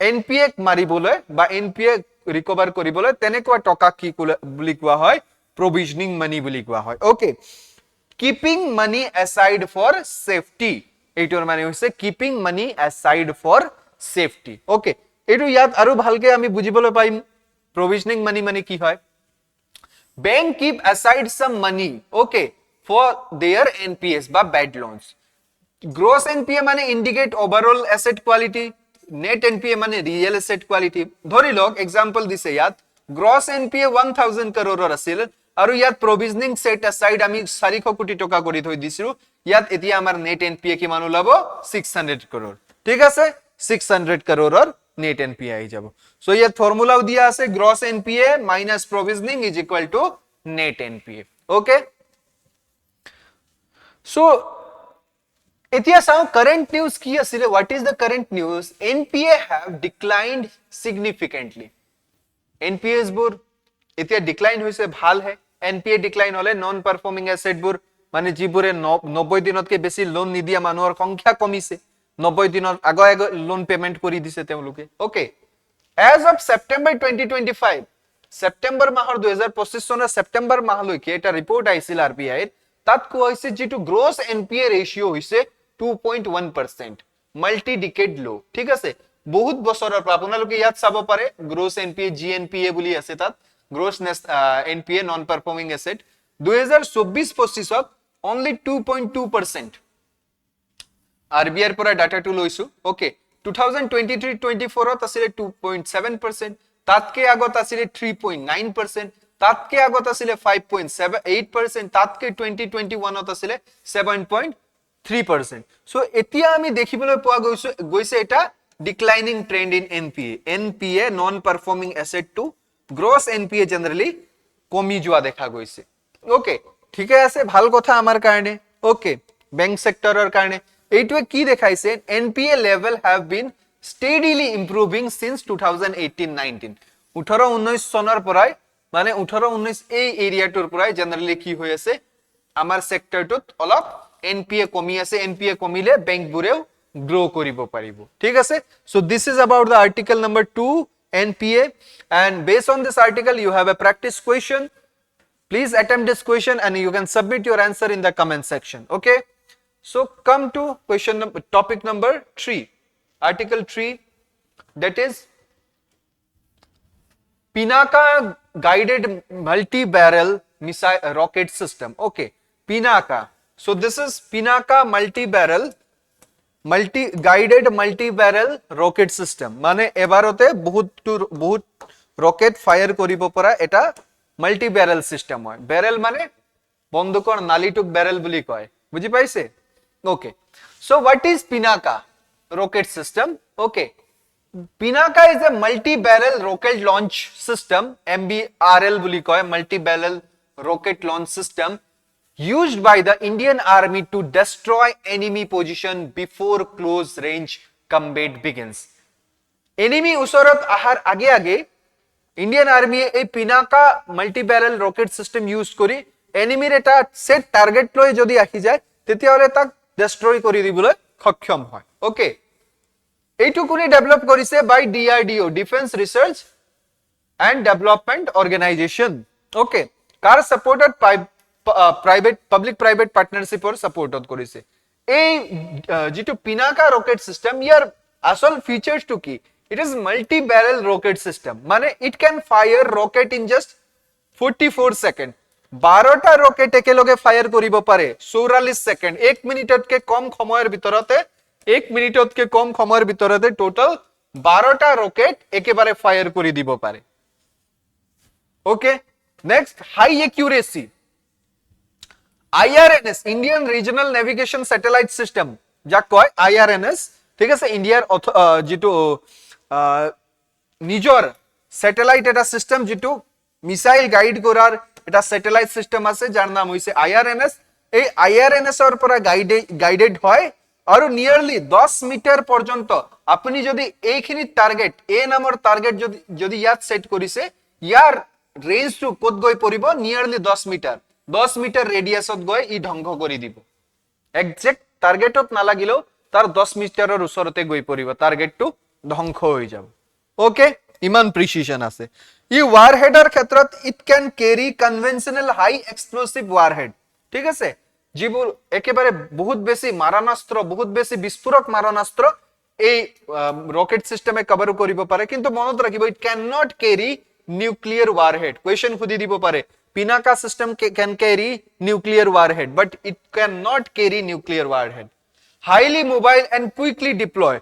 এনপিএ মাৰিবলৈ বা এনপিএ ৰিকভাৰ কৰিবলৈ তেনেকুৱা টকা কি বুলি কোৱা হয় provisioning money বুলি কোৱা হয় okay keeping money aside for safety এইটোৰ মানে হৈছে keeping money aside for safety okay এইটো ইয়াত আৰু ভালকে আমি বুজিবলৈ পাইম provisioning money মানে কি হয় bank keep aside some money okay for their NPS বা bad loans gross NPA মানে indicate overall asset quality net NPA মানে real asset quality ধৰি লওক example দিছে ইয়াত gross NPA 1000 crore আছিল আৰু ইয়াত provisioning set aside আমি 400 কোটি টকা কৰি থৈ দিছিলো ইয়াত এতিয়া আমাৰ net NPA কিমান ওলাব 600 crore ঠিক আছে 600 crore net NPA আহি যাব সো ইয়াত ফৰ্মুলাও দিয়া আছে gross NPA minus provisioning is equal to net NPA okay so এতিয়া চাও current news কি আছিল what is the current news NPA have declined significantly NPAs বোৰ এতিয়া ডিক্লাইন হৈছে ভাল হে NPA ডিক্লাইন হলে নন পাৰফৰ্মিং এসেট বোৰ মানে যিবোৰে 90 দিনতকে বেছি লোন নিদিয়া মানুহৰ সংখ্যা কমিছে 90 দিনৰ আগে লোন পেমেন্ট কৰি দিছে তেওঁলোকে okay as of September 2025 September মাহৰ 2025 চনৰ সেপ্টেম্বৰ মাহলৈকে এটা ৰিপৰ্ট আহিছিল RBI তাত কোৱা হৈছে যেটো গ্ৰছ NPA ৰেশিও হৈছে 2.1% মাল্টি ডিকেড লো ঠিক আছে বহুত বছৰৰ পৰা আপোনালোকে ইয়াত চাব পাৰে গ্ৰছ NPA GNPA বুলি আছে তাত gross NPA non performing asset 2024-25 ত only 2.2% RBI পৰা ডাটাটো লৈছো ওকে 2023-24 ত আছিল 2.7% তাতকে আগত আছিল 3.9% তাতকে আগত আছিল 5.78% তাতকে 2021 ত আছিল 7.3% সো এতিয়া আমি দেখিবলৈ পোৱা গৈছে এটা declining trend in NPA non performing asset to gross NPA generally কমি যোৱা দেখা গৈছে ওকে ঠিক আছে ভাল কথা আমাৰ কাৰণে ওকে ব্যাংক সেক্টৰৰ কাৰণে এইটোৱে কি দেখাইছে NPA level have been steadily improving since 2018-19 18-19 চনৰ পৰাই মানে 18-19 এই এৰিয়াটোৰ পৰাই জেনাৰেলি কি হৈ আছে আমাৰ সেক্টৰটোত অলপ NPA কমি আছে NPA কমিলে ব্যাংকবোৰেও গ্ৰো কৰিব পাৰিব ঠিক আছে so this is about the article number 2 NPA, and based on this article you have a practice question. Please attempt this question and you can submit your answer in the comment section. Okay, so come to topic number 3, article 3, that is Pinaka guided multi-barrel missile rocket system. Okay, Pinaka. So this is Pinaka guided multi-barrel rocket system. মানে এবারতে বহুত rocket fire করিব পৰা এটা multi ব্যাৰেল system হয়। ব্যাৰেল মানে বন্দুকৰ নালিটোক barrel বুলি কয়, বুজি পাইছে? Okay, so what is Pinaka rocket system? Okay, Pinaka is a multi-barrel rocket launch system, MBRL বুলি কয়, multi-barrel rocket launch system used by the Indian Army to destroy enemy position before close range combat begins. Enemy usorat ahar age Indian Army ei Pinaka multi-barrel rocket system use kori enemy eta set target loi jodi ahi jay tetia hole tak destroy kori dibole সক্ষম হয়। Okay, এইটুকুনি develop কৰিছে by DRDO, defence research and development organisation. Okay, কাৰ supported public private পাৰ্টনাৰশিপৰ সাপোৰ্টত কৰিছে। এই যেটো Pinaka ৰকেট সিস্টেম, ইয়াৰ আসল ফিচারসটো কি? It is multi barrel rocket system, মানে it can fire rocket in just 44 second. 12টা রকেট একেলগে ফায়ার কৰিব পাৰে 44 সেকেন্ড। 1 মিনিটতকে কম সময়ৰ ভিতৰতে টোটাল 12টা ৰকেট একেবাৰে ফায়াৰ কৰি দিব পাৰে। Okay, next high accuracy IRNS, Indian regional navigation satellite system, যাক কয় IRNS, ঠিক আছে? ইন্ডিয়ার যেটো নিজৰ স্যাটেলাইট এটা সিস্টেম, যেটো মিসাইল গাইড করার এটা স্যাটেলাইট সিস্টেম আছে, যার নাম হইছে IRNS। এই IRNS এর পৰা গাইডেড হয় আৰু নিয়াৰলি 10 মিটাৰ পৰ্যন্ত আপনি যদি এইখিনি টাৰ্গেট এ নামৰ টাৰ্গেট যদি ইয়াত সেট কৰিছে, ইয়াৰ ৰেঞ্জ টু কত গৈ পৰিব? নিয়াৰলি 10 মিটাৰ, 10 মিটাৰ ৰেডিয়াসত গৈ ই ধ্বংস কৰি দিব। এক্সাক্ট টাৰ্গেটত নালাগিলেও তাৰ 10 মিটাৰৰ ওচৰতে গৈ পৰিব, টাৰ্গেটটো ধ্বংস হৈ যাব। ওকে, ইমান প্ৰিসিশন আছে। ই ওয়াৰহেডৰ ক্ষেত্ৰত it can carry conventional high explosive warhead, ঠিক আছে? যিবোৰ একেবাৰে বহুত বেশি মাৰণাস্ত্ৰ, বহুত বেশি বিস্ফোৰক মাৰণাস্ত্ৰ এই ৰকেট সিস্টেমে কভাৰ কৰিব পাৰে। কিন্তু মনত ৰাখিব, it can not carry nuclear warhead. Question খুদি দিব পাৰে, Pinaka system can carry nuclear warhead, but it cannot carry nuclear warhead. Highly mobile and quickly deploy.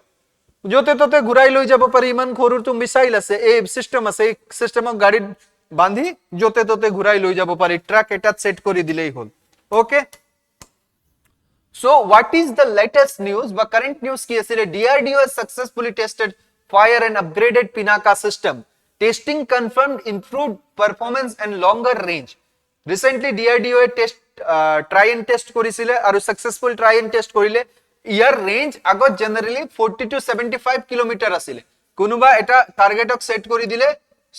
যতে ততে ঘুরাই লৈ যাব পাৰি, ইমান সৰুটো মিসাইল আছে, এই সিস্টেম আছে, এই সিস্টেমক গাড়ীত বান্ধি যতে ততে ঘুরাই লৈ যাব পাৰি, ট্ৰাক এটাত সেট কৰি দিলেই হল। Okay, so what is the latest news বা current news কি আছিল? DRDO has successfully tested fire and upgraded Pinaka system. Testing confirmed improved performance and longer range. Recently DRDO try and test কৰিছিলে আৰু successful try and test কৰিলে। ইয়াৰ range আগত generally 40 to 75 kilometre আছিল, কোনোবা এটা টাৰ্গেটক set কৰি দিলে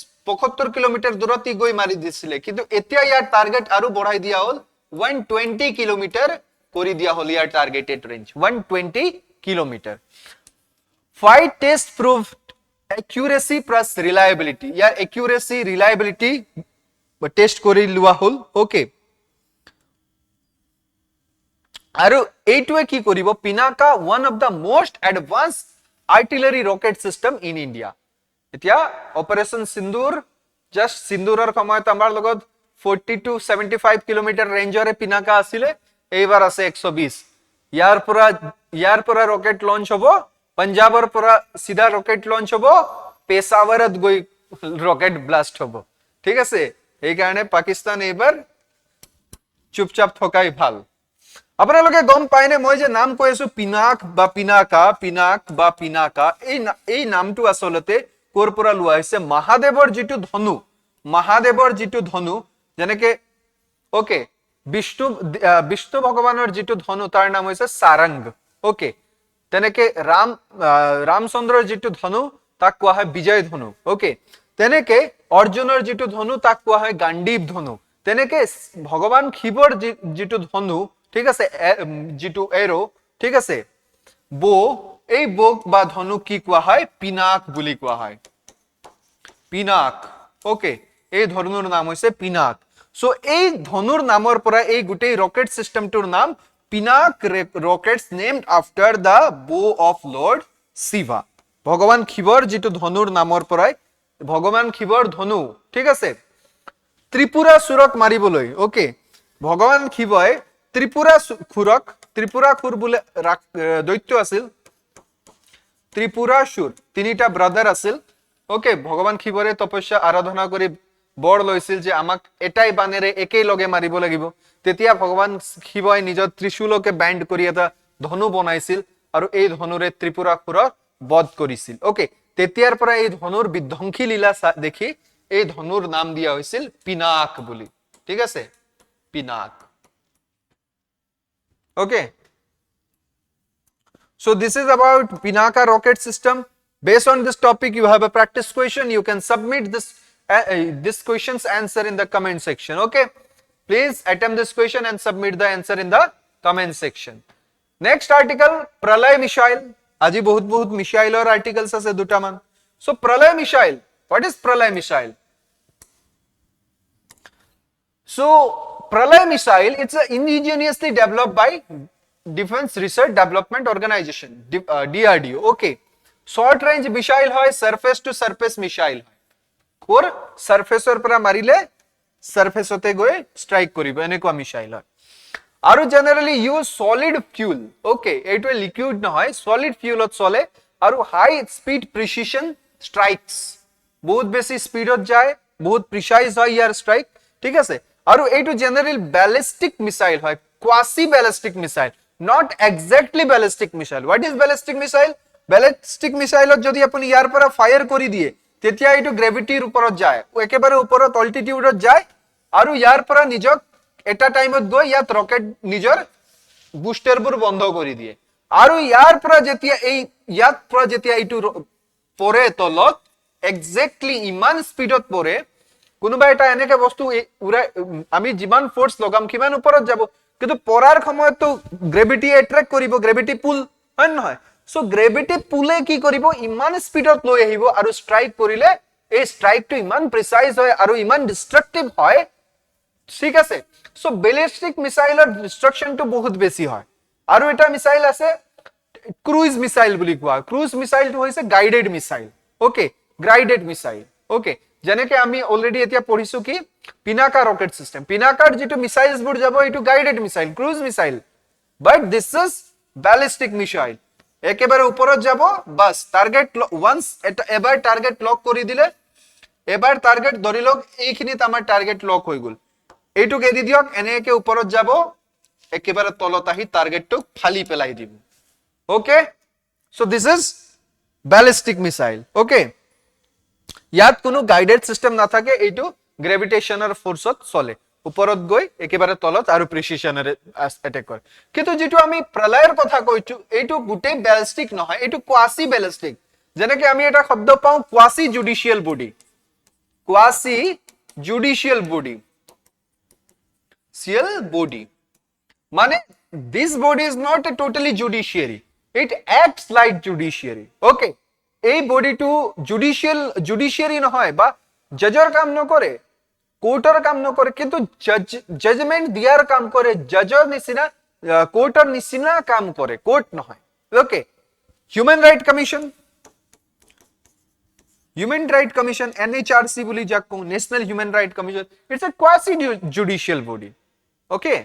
75 কিলোমিটাৰ দূৰত গৈ মাৰি দিছিল, কিন্তু এতিয়া ইয়াৰ টাৰ্গেট আৰু বঢ়াই দিয়া হল 120 কিলোমিটাৰ কৰি দিয়া হল ইয়াৰ targeted range 120 kilometre. Flight test proved accuracy plus reliability, ইয়াৰ accuracy reliability টেস্ট কৰি লোৱা হল। ওকে, আৰু এইটোৱে কি কৰিব? Pinaka one of the most advanced artillery rocket system in India. এতিয়া অপাৰেশন সিন্দুৰ, জাস্ট সিন্দুৰৰ সময়ত আমাৰ লগত 40 to 75 কিলোমিটাৰ ৰেঞ্জৰে Pinaka আছিলে, এইবাৰ আছে 120। ইয়াৰ পৰা ৰকেট লঞ্চ হ'ব, পাঞ্জাবৰ পৰা সিধা ৰকেট লঞ্চ হ'ব, পেশাৱৰত গৈ ৰকেট ব্লাস্ট হ'ব, ঠিক আছে? এই কাৰণে পাকিস্তান এইবাৰ চুপচাপ থকাই ভাল। আপোনালোকে গম পায়নে, মই যে নাম কৈ আছো পিনাক বা পিনাকা, পিনাক বা পিনাকা, এই নামটো আসলতে কৰ পৰা লোৱা হৈছে? মহাদেৱৰ যিটো ধনু, যেনেকে ওকে বিষ্ণু ভগৱানৰ যিটো ধনু তাৰ নাম হৈছে সাৰংগ। ওকে, তেনেকে ৰামচন্দ্ৰৰ যিটো ধনু তাক কোৱা হয় বিজয় ধনু। ওকে, তেনেকে অৰ্জুনৰ যিটো ধনু তাক কোৱা হয় গাণ্ডীৱ ধনু। তেনেকে ভগৱান শিৱৰ যিটো ধনু, ঠিক আছে, যিটো এৰো, ঠিক আছে, বো, এই বোক বা ধনু কি কোৱা হয়? পিনাক বুলি কোৱা হয়। পিনাক ওকে এই ধনুৰ নাম হৈছে পিনাক সো এই ধনুৰ নামৰ পৰা এই গুটেই ৰকেট সিস্টেমটোৰ নাম পিনাক ৰকেটস নেমড আফটাৰ দা বো অফ লৰ্ড শিৱা ভগৱান শিৱৰ যেটো ধনুৰ নামৰ পৰাই ভগৱান শিৱৰ ধনু ঠিক আছে ত্ৰিপুৰাসুৰক মাৰিবলৈ ওকে ভগৱান শিৱই ত্ৰিপুৰাসুৰ বুলে দৈত্য আছিল ত্ৰিপুৰাসুৰ তিনিটা ব্ৰাদাৰ আছিল ওকে ভগৱান শিৱৰে তপস্যা আৰাধনা কৰি বৰ লৈছিল যে আমাক এটাই বানেৰে একেই লগে মাৰিব লাগিব তেতিয়া ভগৱান শিৱই নিজৰ ত্ৰিশূলকে বেণ্ড কৰি এটা ধনু বনাইছিল আৰু এই ধনুৰে ত্ৰিপুৰাসুৰক বধ কৰিছিল ওকে তেতিয়াৰ পৰা এই ধনুৰ বিধ্বংসী লীলা দেখি এই ধনুৰ নাম দিয়া হৈছিল পিনাক বুলি ঠিক আছে Pinak okay so this is about Pinaka rocket system based on this topic you have a practice question you can submit this question's answer in the comment section okay please attempt this question and submit the answer in the comment section next article pralay missile aji bahut missile or articles ase duta man so pralay missile what is pralay missile so Pralay missile, it's indigenously developed by Defense Research Development Organization, DRDO. Okay. Short range missile hoy, surface to surface missile hoy. Or surface or para marile, surface hote goe strike koribo, enekwa missile hoy. Aru generally use solid fuel. Okay. It will liquid na hoy, solid fuel ot chole. Aru high speed precision strikes. Bahut beshi speed ot jay, bahut precise hoy yar strike. ঠিক আছে আৰু এইটো general ballistic missile হয় quasi ballistic missile not exactly ballistic missile what is ballistic মিসাইলত যদি আপুনি ইয়াৰ পৰা fire কৰি দিয়ে তেতিয়া এইটো গ্ৰেভিটিৰ ওপৰত যায় একেবাৰে ওপৰত অল্টিটিউডত যায় আৰু ইয়াৰ পৰা নিজক এটা টাইমত গৈ ইয়াত ৰকেট নিজৰ বুস্টাৰবোৰ বন্ধ কৰি দিয়ে আৰু ইয়াৰ পৰা যেতিয়া এইটো পৰে তলত এক্স্যাক্টলি ইমান স্পিডত পৰে কোনোবা এটা এনেকে বস্তু আমি যিমান ফোৰ্স লগাম কিমান ওপৰত যাব কিন্তু পৰাৰ সময়ত তো গ্ৰেভিটি এট্ৰাক্ট কৰিব গ্ৰেভিটি পুল হয় নহয় সো গ্ৰেভিটি পুলে কি কৰিব ইমান স্পিডত লৈ আহিব আৰু স্ট্ৰাইক কৰিলে এই স্ট্ৰাইকটো ইমান প্ৰিসাইজ হয় আৰু ইমান ডিস্ট্ৰাকটিভ হয় ঠিক আছে সো ব্যালিস্টিক মিসাইলৰ ডিস্ট্ৰাকশনটো বহুত বেছি হয় আৰু এটা মিসাইল আছে ক্ৰুজ মিসাইল বুলি কোৱা ক্ৰুজ মিসাইলটো হৈছে guided missile okay guided missile okay যেনেকে আমি অলরেডি এতিয়া পঢ়িছো কি পিনাকা রকেট সিস্টেম পিনাকাৰ যেটো মিসাইলস বুৰ যাব এটো guided missile cruise missile but this is ballistic missile একেবাৰে উপৰত যাব বাস টাৰ্গেট ওয়ান্স এবাৰ টাৰ্গেট লক কৰি দিলে এবাৰ টাৰ্গেট ধৰি লওক এইখিনিত আমাৰ টাৰ্গেট লক হৈ গল এইটো কে দি দিয়ক এনেকে উপৰত যাব একেবাৰে তলত আহি টার্গেটটো ফালি পেলাই দিব okay so this is ballistic missile okay ইয়াত কোনো গাইডেড সিস্টেম না থাকে এইটো গ্ৰেভিটেশনৰ ফোৰ্সত চলে উপৰত গৈ একেবাৰে তলত আৰু প্ৰিসিশনেৰে অ্যাটাক কৰে কিন্তু যেটো আমি প্ৰলয়ৰ কথা কৈছো এইটো গুটে ব্যালিস্টিক নহয় এইটো কোয়াসি ব্যালিস্টিক যেনেকে আমি এটা শব্দ পাও কোয়াসি জুডিশিয়াল বডি মানে this body is not a totally judiciary it acts like judiciary okay এই বডিটো জুডিশিয়ারি নহয় বা জজৰ কাম নকৰে কোৰ্টৰ কাম নকৰে কিন্তু জাজমেন্ট দিয়াৰ কাম কৰে জজৰ নিচিনা কোৰ্টৰ নিচিনা কাম কৰে কোৰ্ট নহয় okay human right commission NHRC বুলি যাক কও national human right commission it's a quasi judicial body okay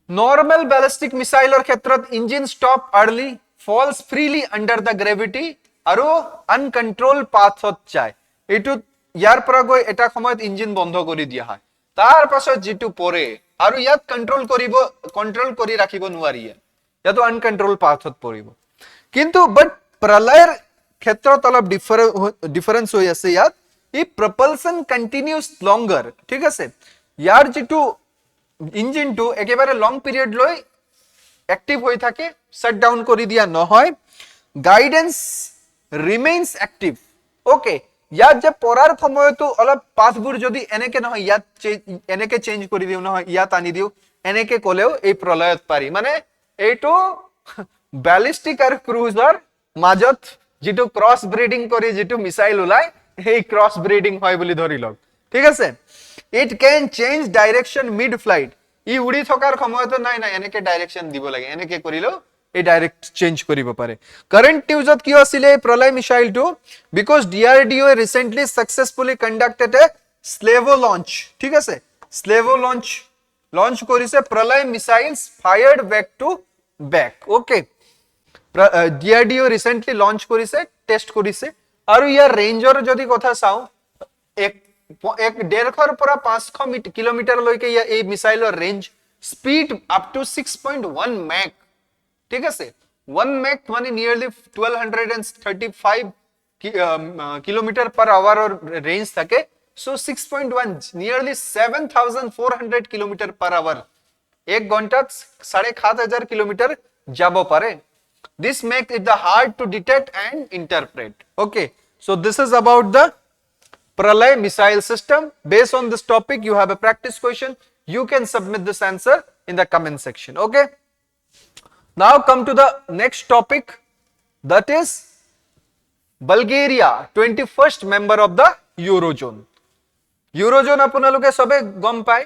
Normal ballistic missile or ক্ষেত্ৰত engine stop early falls freely under the gravity আৰু uncontrolled path যায় এটো ইয়াৰ পৰা গৈ এটা সময়ত ইঞ্জিন বন্ধ কৰি দিয়া হয় তাৰ পাছত যেটো পৰে আৰু ইয়াত কন্ট্ৰোল কৰি ৰাখিব নোৱাৰি ইয়াতো আনকন্ট্ৰোল পাথত পৰিব কিন্তু বাট প্ৰলয়ৰ ক্ষেত্ৰত অলপ ডিফাৰেন্স হৈ আছে ইয়াত এই propulsion continues longer ঠিক আছে ইয়াৰ যেটো ইঞ্জিন টু একেবাৰে লং পিৰিয়ড লৈ অ্যাক্টিভ হৈ থাকে শাট ডাউন কৰি দিয়া নহয় গাইডেন্স ৰিমেইনস অ্যাক্টিভ ওকে ইয়াত যে পৰাৰ সময়তো অলপ পাথবোৰ যদি এনেকে নহয় ইয়াত এনেকে চেঞ্জ কৰি দিও নহয় ইয়াত আনি দিও এনেকে কলেও এই প্ৰলয়ত পাৰি মানে এইটো ব্যালিস্টিক আৰু ক্ৰুজৰ মাজত যেটো ক্ৰস ব্ৰিডিং কৰি যেটো মিসাইল ওলাই এই ক্ৰস ব্ৰিডিং হয় বুলি ধৰি লওক ঠিক আছে it can change direction mid flight ই উড়ি থকাৰ সময়ত নাই নাই এনেকে ডাইৰেকশন দিব লাগে এনেকে কৰিলো এই ডাইৰেক্ট চেঞ্জ কৰিব পাৰে কাৰেন্ট নিউজত কি আছিল প্ৰলয় মিসাইলটো because DRDO recently successfully conducted a salvo launch ঠিক আছে স্লেভো লঞ্চ কৰিছে Pralay missiles fired back to back okay DRDO recently launch কৰিছে টেস্ট কৰিছে আৰু ইয়াৰ ৰেঞ্জৰ যদি কথা চাও এক 1.5 পৰা 500 কিলোমিটাৰ লৈকে এই মিসাইলৰ range speed up to 6.1 Mach ঠিক আছে 1 ম্যাক মানে নিয়াৰলি 1235 কিলোমিটাৰ পাৰ আৱাৰৰ ৰেঞ্জ থাকে so 6.1 nearly 7400 kilometre per hour এক ঘন্টাত 7500 কিলোমিটাৰ যাব পাৰে this makes it the hard to detect and interpret okay so this is about the Pralay missile system based on this topic you have a practice question you can submit this answer in the comment section okay now come to the next topic that is Bulgaria 21st member of the eurozone আপোনালোকে সবে গম পায়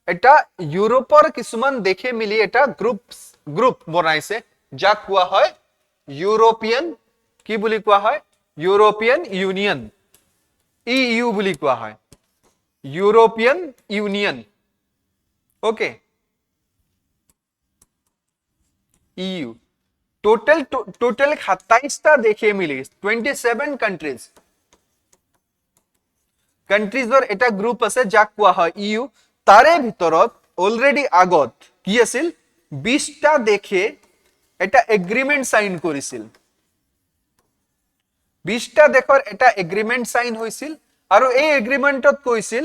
এটা ইউৰোপৰ কিছুমান দেশে মিলি এটা গ্ৰুপ বনাইছে যাক কোৱা হয় ইউৰোপিয়ান কি বুলি কোৱা হয় ইউৰোপিয়ান ইউনিয়ন ইইউ বুলি কোৱা হয় European union okay EU total 27 টা দেশে মিলি 27 কান্ট্ৰিজৰ এটা গ্ৰুপ আছে যাক কোৱা হয় ইইউ তাৰে ভিতৰত অলৰেডি আগত কি আছিল 20 টা দেশে এটা এগ্ৰিমেন্ট সাইন কৰিছিল 20 টা দেশৰ এটা এগ্ৰিমেন্ট সাইন হৈছিল আৰু এই এগ্ৰিমেন্টত কৈছিল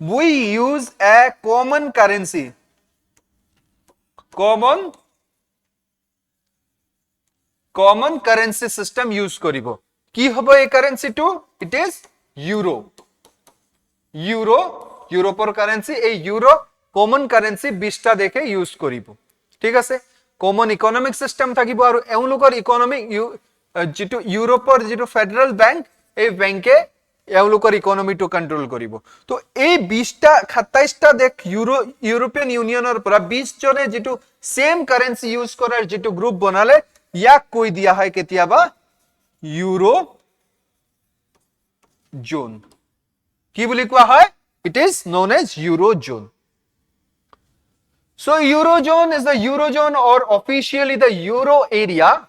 we use a common currency system use কৰিব কি হ'ব এই কাৰেন্সিটো ইট ইজ ইউৰোপৰ কাৰেন্সি এই ইউৰো কমন কাৰেন্সি 20 টা দেশে ইউজ কৰিব ঠিক আছে কমন ইকোনমিক সিস্টেম থাকিব আৰু এওঁলোকৰ ইকোনমিক যেটো ইউৰোপৰ যেটো ফেডাৰেল বেংক এই বেংকে এওঁলোকৰ ইকোনমিটো কন্ট্ৰোল কৰিব তো এই 20 টা 27 টা দেশ ইউৰোপিয়ান ইউনিয়নৰ পৰা 20 জনে যেটো সেম কাৰেন্সি ইউজ কৰাৰ যেটো গ্ৰুপ বনালে ইয়াক কৈ দিয়া হয় কেতিয়াবা ইউৰো জোন কি বুলি কোৱা হয় it is known as eurozone So Eurozone is the Eurozone or officially the Euro area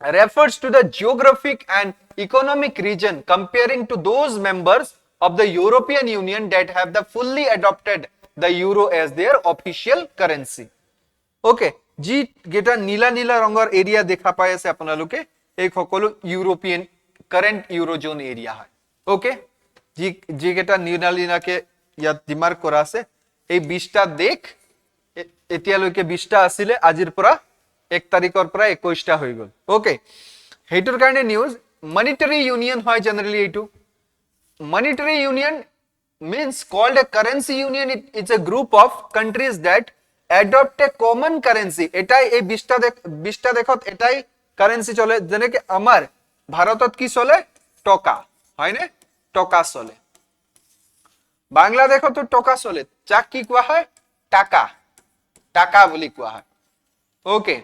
refers to the geographic and economic region comparing to those members of the European Union that have the fully adopted the euro as their official currency. Okay, ji geta nila rongor area dekha pai ase apnaloke ei সকলো European current Eurozone area hai. Okay, ji geta nila ke yat dimar kora ase ei 20 ta dekh এতিয়ালৈকে 20 টা আছিল আজিৰ পৰা 1 তাৰিখৰ পৰা 21 টা হৈ গল ওকে হেইটোৰ কাৰণে নিউজ মনিটাৰী ইউনিয়ন হয় জেনাৰেলি এইটো monetary union means called a currency union it's a group of countries that adopt a common currency এটাই এই 20 টা দেখত এটাই কারেন্সি চলে যেনেকে আমাৰ ভাৰতত কি চলে টকা হয়নে টকা চলে বাংলাদেশতো টকা চলে যাক কি কোৱা হয় টাকা বুলি কোৱা হয় ওকে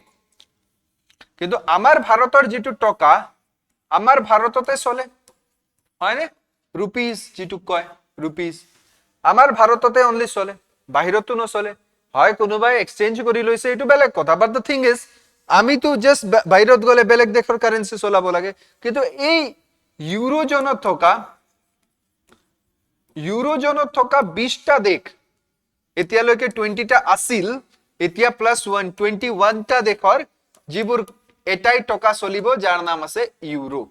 কিন্তু আমাৰ ভাৰতৰ যেটো টকা আমাৰ ভাৰততে চলে হয়নে ৰুপিস যেটো কয় ৰুপিস আমাৰ ভাৰততে অনলি চলে বাহিৰতো নচলে হয় কোনোবাই এক্সচেঞ্জ কৰি লৈছে এটো বেলেগ কথা বাট দ্য থিং ইজ আমি তো জাস্ট বাহিৰত গলে বেলেগ দেশৰ কাৰেন্সি চলাব লাগে কিন্তু এই ইউৰোজোনত থকা 20 টা দেশ এতিয়ালৈকে 20 টা আছিল এতিয়া প্লাস 1 21 টা দেশৰ যিবোৰ এটাই টকা চলিব যাৰ নাম আছে euro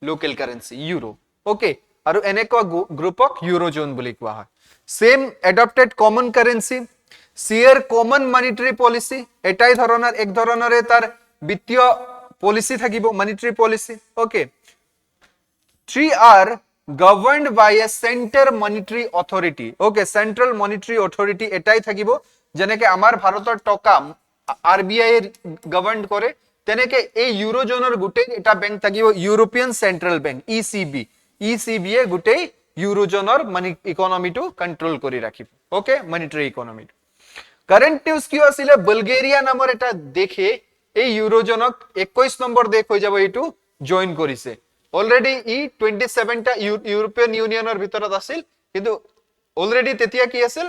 local currency euro okay আৰু এনেকুৱা গ্ৰুপক ইউৰোজোন বুলি কোৱা হয় same adopted common currency share common monetary policy एटाई धৰণৰ এক ধৰণৰে তাৰ বিত্তীয় পলিসি থাকিব monetary policy okay 3 are governed by a center monetary authority okay central monetary authority এটাই থাকিব যেনেকে আমাৰ ভাৰতৰ টকা আৰবিআই গভৰ্ন কৰে তেনেকে এই ইউৰোজনৰ গোটেই এটা বেংক থাকিব European central bank ECB ECB এ গোটেই ইউৰোজনৰ মানি ইকোনমিটো কন্ট্ৰোল কৰি ৰাখিব okay monetary economy current news কি আছিলে বালগেৰিয়া নামৰ এটা দেশে এই ইউৰোজনক 21 নম্বৰ দেশ হৈ যাব এইটো জয়েন কৰিছে অলৰেডি ই 27 টা ইউৰোপিয়ান ইউনিয়নৰ ভিতৰত আছিল কিন্তু অলৰেডি তেতিয়া কি আছিল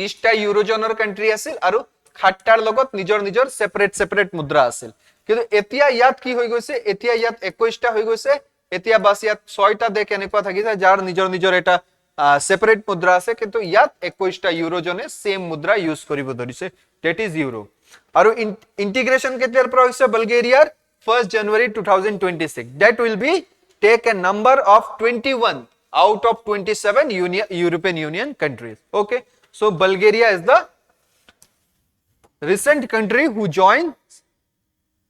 20 টা ইউৰোজনৰ কান্ট্ৰি আছিল আৰু 7 টাৰ লগত নিজৰ নিজৰ সেপাৰেট মুদ্ৰা আছিল কিন্তু এতিয়া ইয়াত কি হৈ গৈছে এতিয়া ইয়াত 21 টা হৈ গৈছে এতিয়া বাস ইয়াত 6 টা দেশ এনেকুৱা থাকিছে যাৰ নিজৰ নিজৰ এটা সেপাৰেট মুদ্ৰা আছে কিন্তু ইয়াত 21 টা ইউৰোজনে সেম মুদ্ৰা ইউজ কৰিব ধৰিছে দ্যাট ইজ ইউৰো আৰু ইন্টিগ্ৰেশন কেতিয়াৰ পৰা হৈছে বালগেৰিয়াৰ 1st January 2026 that will be take a number of 21 out of 27 European Union countries okay so Bulgaria is the recent country who joined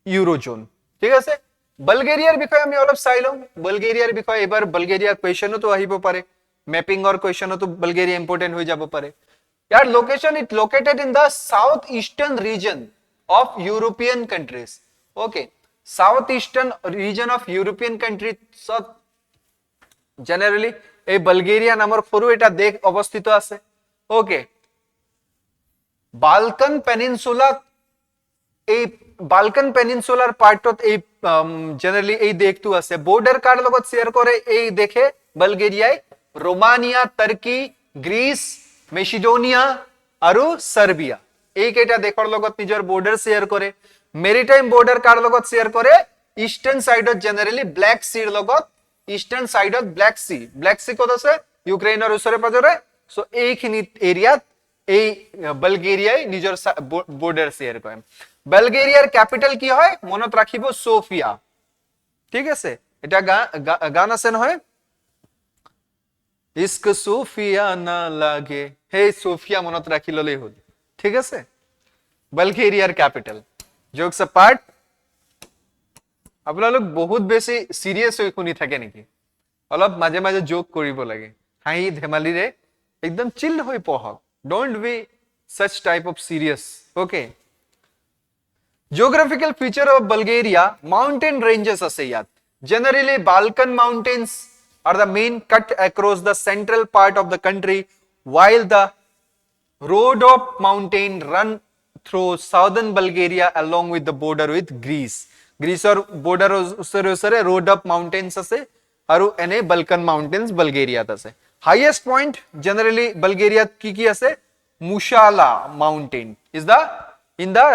Eurozone ঠিক আছে বালগেৰিয়াৰ বিষয়ে আমি অলপ চাই লম বালগেৰিয়াৰ বিষয়ে এবাৰ বালগেৰিয়াৰ কোৱেশ্চনটো আহিব পাৰে ম্যাপিংৰ কোৱেশ্চনটো বালগেৰিয়া ইম্পৰ্টেন্ট হৈ যাব পাৰে ইয়াৰ location it located in the south eastern region of European countries okay south eastern region of European country সব জেনাৰেলি এই বালগেৰিয়া নামৰ সৰু এটা দেশ অৱস্থিত আছে ওকে বালকান পেনিনসুলাৰ পাৰ্টত এই জেনাৰেলি এই দেশটো আছে বৰ্ডাৰ কাৰ লগত শেয়াৰ কৰে এই দেশে বালগেৰিয়াই रोमानिया टर्की ग्रीस मेसिडोनिया আৰু সাৰ্বিয়া এই কেইটা দেশৰ লগত নিজৰ বৰ্ডাৰ শেয়াৰ কৰে মেৰিটাইম বৰ্ডাৰ কাৰ লগত শেয়াৰ কৰে ইস্টাৰ্ন সাইডত জেনাৰেলি ব্ল্যাক সিৰ লগত ইস্টাৰ্ন সাইডত ব্ল্যাক সি কত আছে ইউক্ৰেইনৰ ওচৰে পাজৰে সো এইখিনি এৰিয়াত এই বালগেৰিয়াই নিজৰ বৰ্ডাৰ শেয়াৰ কৰে বালগেৰিয়াৰ ক্যাপিটাল কি হয় মনত ৰাখিব সোফিয়া ঠিক আছে এটা গান আছে নহয় ইস্ক সোফিয়া না লাগে হে সোফিয়া মনত ৰাখি ললেই হল ঠিক আছে বালগেৰিয়াৰ ক্যাপিটাল জোকস পাৰ্ট আপোনালোক বহুত বেছি সিৰিয়াস হৈ শুনি থাকে নেকি অলপ মাঝে মাঝে জোক কৰিব লাগে হাঁহি ধেমালিৰে একদম চিল হৈ পঢ়ক don't be such type of serious okay geographical feature of Bulgaria mountain ranges আছে ইয়াত generally Balkan mountains are the main cut across the central part of the country while the Rhodope mountain run through southern Bulgaria along with the border with Greece Greeceৰ border ওচৰে Rhodope mountains আছে আৰু এনে Balkan mountains Bulgaria আছে highest point generally Bulgaria কি আছে Mushala mountain is the in the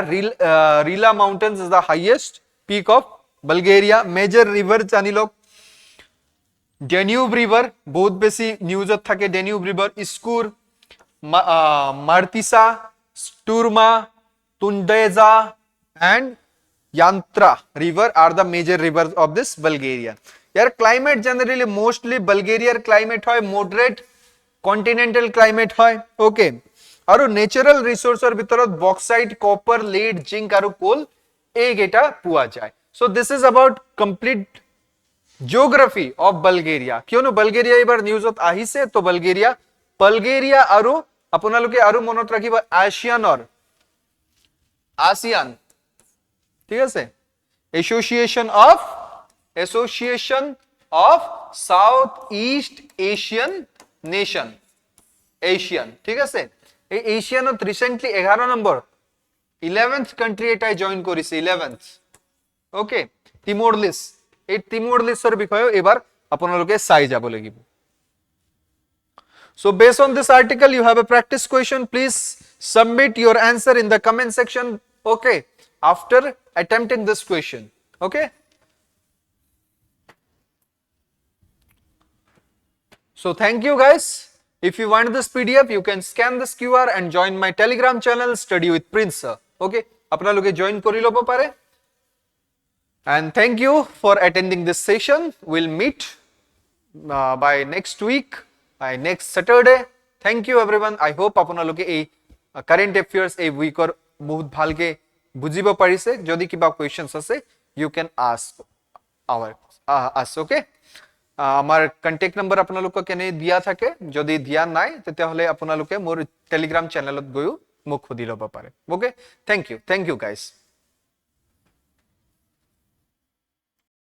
Rila mountains is the highest peak of Bulgaria major river জানিলক Danube river बहुत बेसी न्यूज़त থাকে Danube river Iskur Martisa Sturma Tundeza and Yantra river are the major rivers of this Bulgaria here climate generally mostly Bulgaria climate hoy moderate continental climate hoy okay আৰু natural resources ভিতৰত bauxite copper lead zinc আৰু coal এই গেটা পোৱা যায় so this is about complete geography of Bulgaria কিয়নো Bulgaria এবাৰ নিউজত আহিছে তো Bulgaria আৰু আপোনালোকে আৰু মনত ৰাখিব ASEAN ঠিক আছে Association of South East Asian Nation Asian ঠিক আছে এই এশিয়ানত রিসেন্টলি 11 নম্বৰ 11th কান্ট্ৰি এটা জয়েন কৰিছে 11th ওকে তিমোৰ লিষ্টৰ বিষয়ে এবাৰ আপোনালোকে চাই যাব লাগিব so based on this article you have a practice question please submit your answer in the comment section okay after attempting this question okay so thank you guys if you want this PDF you can scan this QR and join my Telegram channel study with Prince sir okay আপোনালোকে join কৰি লব পাৰে and thank you for attending this session we'll meet by next week by next Saturday thank you everyone I hope আপোনালোকে এই current affairs এই weekৰ বহুত ভালকে বুজিব পাৰিছে যদি কিবা questions আছে you can ask us okay আমাৰ কন্টাক্ট নম্বৰ আপোনালোকক কেনে দিয়া থাকে যদি দিয়া নাই তেতিয়া হলে আপোনালোকে মোৰ টেলিগ্ৰাম চেনেলত গৈও মোক খুদি লব পাৰে ওকে থ্যাংক ইউ গাইস